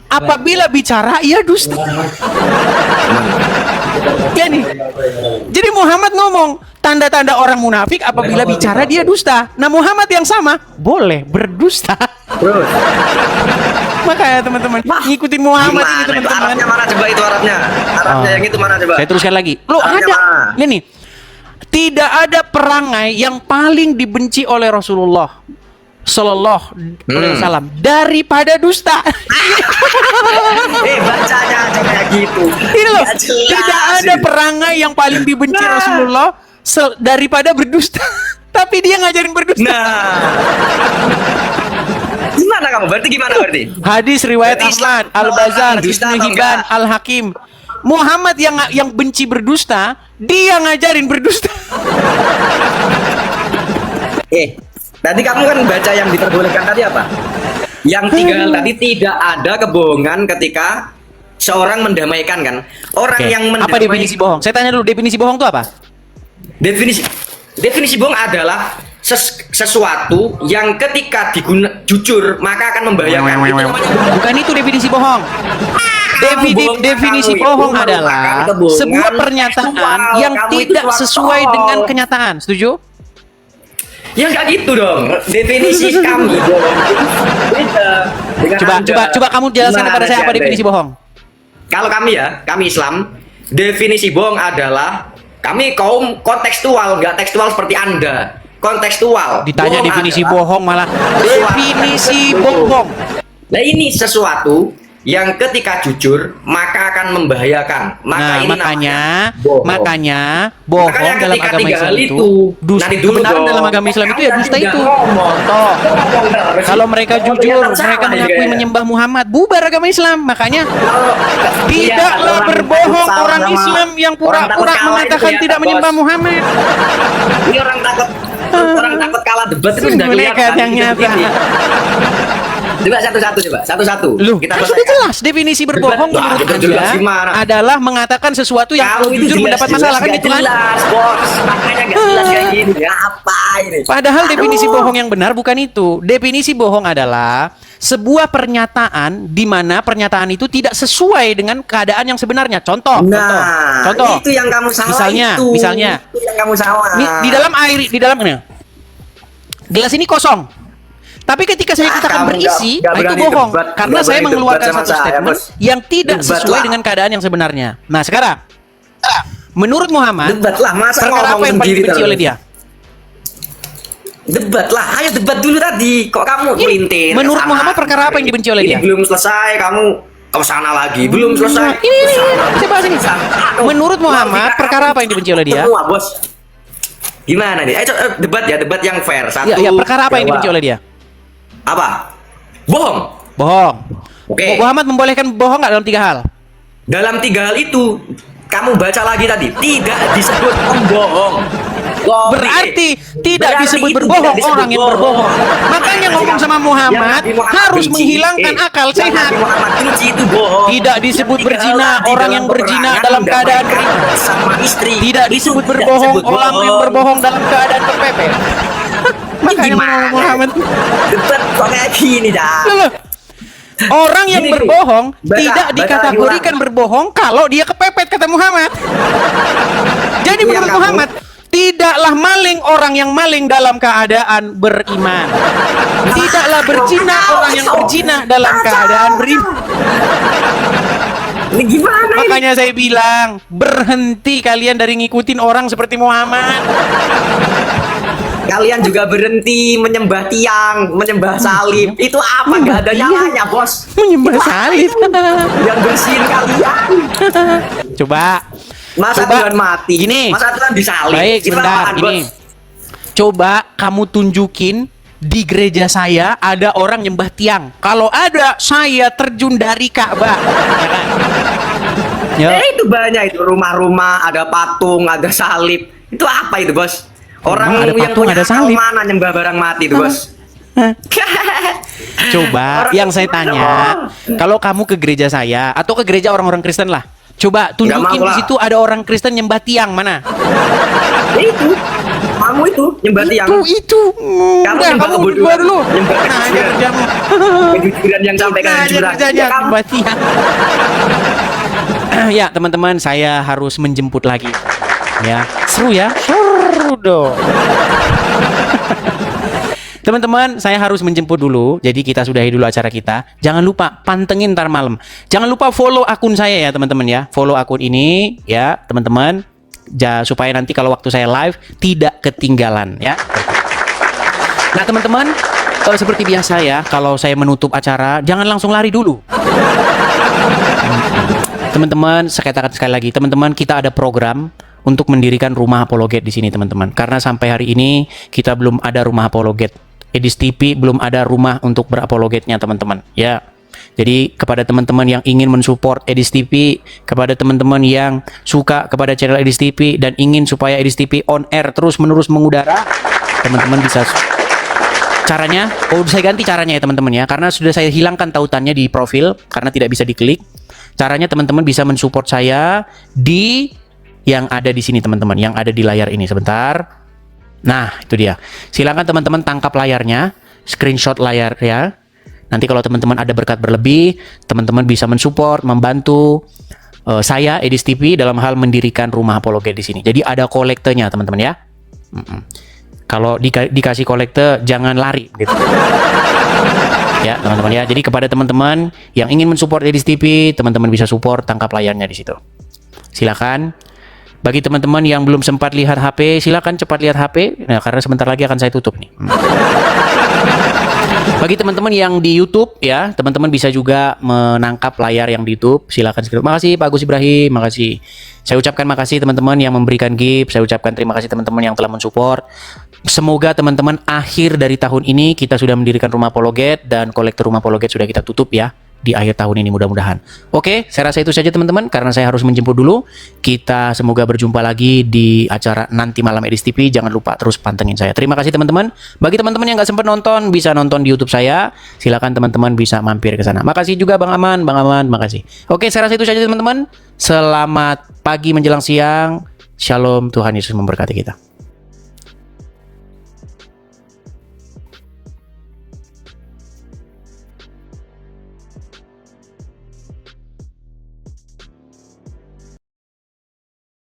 Apabila bicara, ia dusta. Ya nih. Jadi Muhammad ngomong, tanda-tanda orang munafik apabila bicara dia dusta. Nah Muhammad yang sama, boleh berdusta. Makanya teman-teman, ngikutin Muhammad ini Gimana itu teman-teman. Arabnya mana coba itu Arabnya? Arabnya Oh. yang itu mana coba? Saya teruskan lagi. Loh Arabnya ada. mana? Ini nih. Tidak ada perangai yang paling dibenci oleh Rasulullah Sallallahu Alaihi Wasallam daripada dusta. Bacanya aja kayak gitu. Ini loh. Nggak jelas Tidak ada ini. perangai yang paling dibenci Nah. Rasulullah daripada berdusta. Tapi dia ngajarin berdusta. Nah. Gimana kamu? Berarti gimana berarti? Hadis riwayat Berarti Ahmad, Islam Al-Bazar, orang dusta Ibnu atau Hibban, enggak? Al-Hakim. Muhammad yang benci berdusta, dia ngajarin berdusta. Tadi kamu kan baca yang diperbolehkan tadi apa? Yang 3 hal tadi, tidak ada kebohongan ketika seorang mendamaikan kan? Orang Oke. yang Apa definisi bohong? Saya tanya dulu, definisi bohong itu apa? Definisi bohong adalah sesuatu yang ketika jujur maka akan membahayakan. Itu namanya bohong. Bukan itu definisi bohong. bohong, Definisi kamu itu bohong merupakan adalah kebohongan sebuah pernyataan seksual. yang Kamu itu tidak suatu sesuai tolol. dengan kenyataan. Setuju? Ya nggak gitu dong. Definisi kami bohong itu beda dengan Coba kamu jelaskan Gimana kepada saya sih apa Anda? definisi bohong. Kalau kami Islam, definisi bohong adalah kami kaum kontekstual, nggak tekstual seperti Anda. Kontekstual. Ditanya Bohong definisi adalah bohong malah sesuatu definisi yang bohong. Nah ini sesuatu yang ketika jujur maka akan membahayakan. Nah, ini makanya namanya bohong. makanya bohong Makanya dalam ketika agama 3 Islam hal itu dusta. nanti dulu Kebenaran dong. dalam agama Islam itu ya Kamu dusta tadi itu. udah ngomong. Contoh, Ngomong, kalau mereka Ngomong jujur, dengan mereka salah mengakui juga ya. menyembah Muhammad, bubar agama Islam. Makanya Iya, tidaklah orang berbohong salah orang sama Islam yang orang takut pura-pura kalah mengatakan itu ya, tidak Bos. menyembah Muhammad. Ini orang takut kalah debat itu sudah Mereka kelihatan. yang Gitu, nyata. begini. Coba satu-satu. Loh, Kita kan sudah selesaikan. jelas definisi berbohong Debat, menurut udah jelas Anda gimana? adalah mengatakan sesuatu yang kalau Kamu itu jujur mendapat masalah kan nggak gitu kan? jelas, bos. Makanya nggak jelas kayak gini. Apa ini? Padahal Aduh. definisi bohong yang benar bukan itu. Definisi bohong adalah sebuah pernyataan di mana pernyataan itu tidak sesuai dengan keadaan yang sebenarnya. Contoh. Itu yang kamu salah. Misalnya, Itu yang kamu salah. di dalam air, di dalamnya gelas ini kosong. Tapi ketika saya katakan kamu berisi, nggak nah itu berani bohong. debat, Karena nggak saya berani mengeluarkan debat sama satu saya, statement Bos. yang tidak Debat sesuai lah. dengan keadaan yang sebenarnya. Nah sekarang, menurut Muhammad, Debat lah, masa perkara ngomong apa yang paling sendiri dibenci terus? oleh dia? Debat lah, ayo debat dulu tadi. Kok kamu melintir? Menurut kesana? Muhammad perkara apa yang dibenci oleh Ini dia? belum selesai, kamu ke sana lagi. Belum selesai. Ini, saya bahas ini. Aduh, Menurut Muhammad, logika perkara kamu apa yang dibenci oleh dia? Semua, bos. Gimana nih? Ayo debat ya, debat yang fair. Satu. Ya, perkara apa yang jawab. dibenci oleh dia? Apa? Bohong. Bohong. Oke. Muhammad membolehkan bohong nggak dalam 3 hal? Dalam 3 hal itu, kamu baca lagi tadi, tidak disebut pembohong. Berarti tidak Berarti disebut itu berbohong tidak disebut orang yang bohong. berbohong. Makanya ngomong sama Muhammad Yang Nabi harus benci, menghilangkan akal yang sehat. Nabi Muhammad benci itu bohong. Tidak disebut Yang 3 hal berzina, tadi orang dalam yang berzina peperangan dalam keadaan mendamaikan beriman. sama istri. Tidak Itu disebut tidak berbohong disebut orang yang bohong. berbohong dalam keadaan terpepet. Makanya Gimana? Muhammad. Debat kok kayak gini dah. Loh, Orang yang Gini, berbohong Baca, tidak baca dikategorikan lagi berbohong kalau dia kepepet, kata Muhammad. Jadi Itu yang menurut kamu- Muhammad, tidaklah maling orang yang maling dalam keadaan beriman. Tidaklah berzina orang yang berzina dalam keadaan beriman. Ini gimana ini? Makanya saya bilang, berhenti kalian dari ngikutin orang seperti Muhammad. Kalian juga berhenti menyembah tiang, menyembah salib. Itu apa? Gak ada nyalanya, bos. Menyembah Itu apa salib. itu? Yang bersihin kalian. Coba. Masa Coba. Tuhan mati? Gini. Masa Tuhan disalib? Baik, Itu sebentar. apaan, Gini. bos? Coba kamu tunjukin di gereja saya ada orang nyembah tiang. Kalau ada, saya terjun dari Ka'bah. Ya kan? Itu banyak itu rumah-rumah, ada patung, ada salib. Itu apa itu, bos? Orang Emang ada yang patung, punya ada akal salib? mana nyembah barang mati itu, bos? Coba Orang yang saya Kristen tanya, dong. kalau kamu ke gereja saya atau ke gereja orang-orang Kristen lah, coba tunjukin mau di lah. situ ada orang Kristen nyembah tiang mana? Itu. Kamu itu nyembah tiang. Itu. Kamu Udah, nyembah kamu kebodohan. berdua dulu. Nyembah Nah, aja kejujuran. kerjamu. Kejujuran yang sampai Nah, aja kejujuran. kerjanya Ya, kamu nyembah tiang. Ya teman-teman, saya harus menjemput lagi. Ya, seru ya. Seru dong. Teman-teman, saya harus menjemput dulu. Jadi kita sudahi dulu acara kita. Jangan lupa pantengin ntar malam. Jangan lupa follow akun saya ya teman-teman ya. Follow akun ini ya teman-teman. Supaya nanti kalau waktu saya live tidak ketinggalan ya. Nah teman-teman, seperti biasa ya. Kalau saya menutup acara, jangan langsung lari dulu. Teman-teman, saya katakan sekali lagi, teman-teman, kita ada program untuk mendirikan rumah apologet di sini, teman-teman. Karena sampai hari ini kita belum ada rumah apologet. Edis TV belum ada rumah untuk berapologetnya, teman-teman. Ya. Jadi kepada teman-teman yang ingin mensupport Edis TV, kepada teman-teman yang suka kepada channel Edis TV dan ingin supaya Edis TV on air terus-menerus mengudara, teman-teman bisa. Caranya, saya ganti caranya ya teman-teman ya, karena sudah saya hilangkan tautannya di profil karena tidak bisa diklik. Caranya teman-teman bisa mensupport saya di yang ada di sini teman-teman, yang ada di layar ini sebentar. Nah, itu dia. Silakan teman-teman tangkap layarnya, screenshot layar ya. Nanti kalau teman-teman ada berkat berlebih, teman-teman bisa mensupport, membantu saya Edis TV dalam hal mendirikan rumah apologet di sini. Jadi ada kolektornya teman-teman ya. Kalau dikasih kolektor jangan lari gitu. Ya teman-teman ya. Jadi kepada teman-teman yang ingin mensupport Edis TV, teman-teman bisa support, tangkap layarnya di situ. Silakan. Bagi teman-teman yang belum sempat lihat HP, silakan cepat lihat HP. Nah, karena sebentar lagi akan saya tutup nih. Bagi teman-teman yang di YouTube ya, teman-teman bisa juga menangkap layar yang di YouTube. Silakan. Makasih Pak Gus Ibrahim, makasih. Saya ucapkan makasih teman-teman yang memberikan gift. Saya ucapkan terima kasih teman-teman yang telah mensupport. Semoga teman-teman akhir dari tahun ini kita sudah mendirikan rumah apologet dan kolektor rumah apologet sudah kita tutup ya di akhir tahun ini mudah-mudahan. Oke, saya rasa itu saja teman-teman karena saya harus menjemput dulu. Kita semoga berjumpa lagi di acara nanti malam Edis TV. Jangan lupa terus pantengin saya. Terima kasih teman-teman. Bagi teman-teman yang nggak sempat nonton, bisa nonton di YouTube saya. Silakan teman-teman bisa mampir ke sana. Makasih juga Bang Aman, makasih. Oke, saya rasa itu saja teman-teman. Selamat pagi menjelang siang. Shalom, Tuhan Yesus memberkati kita.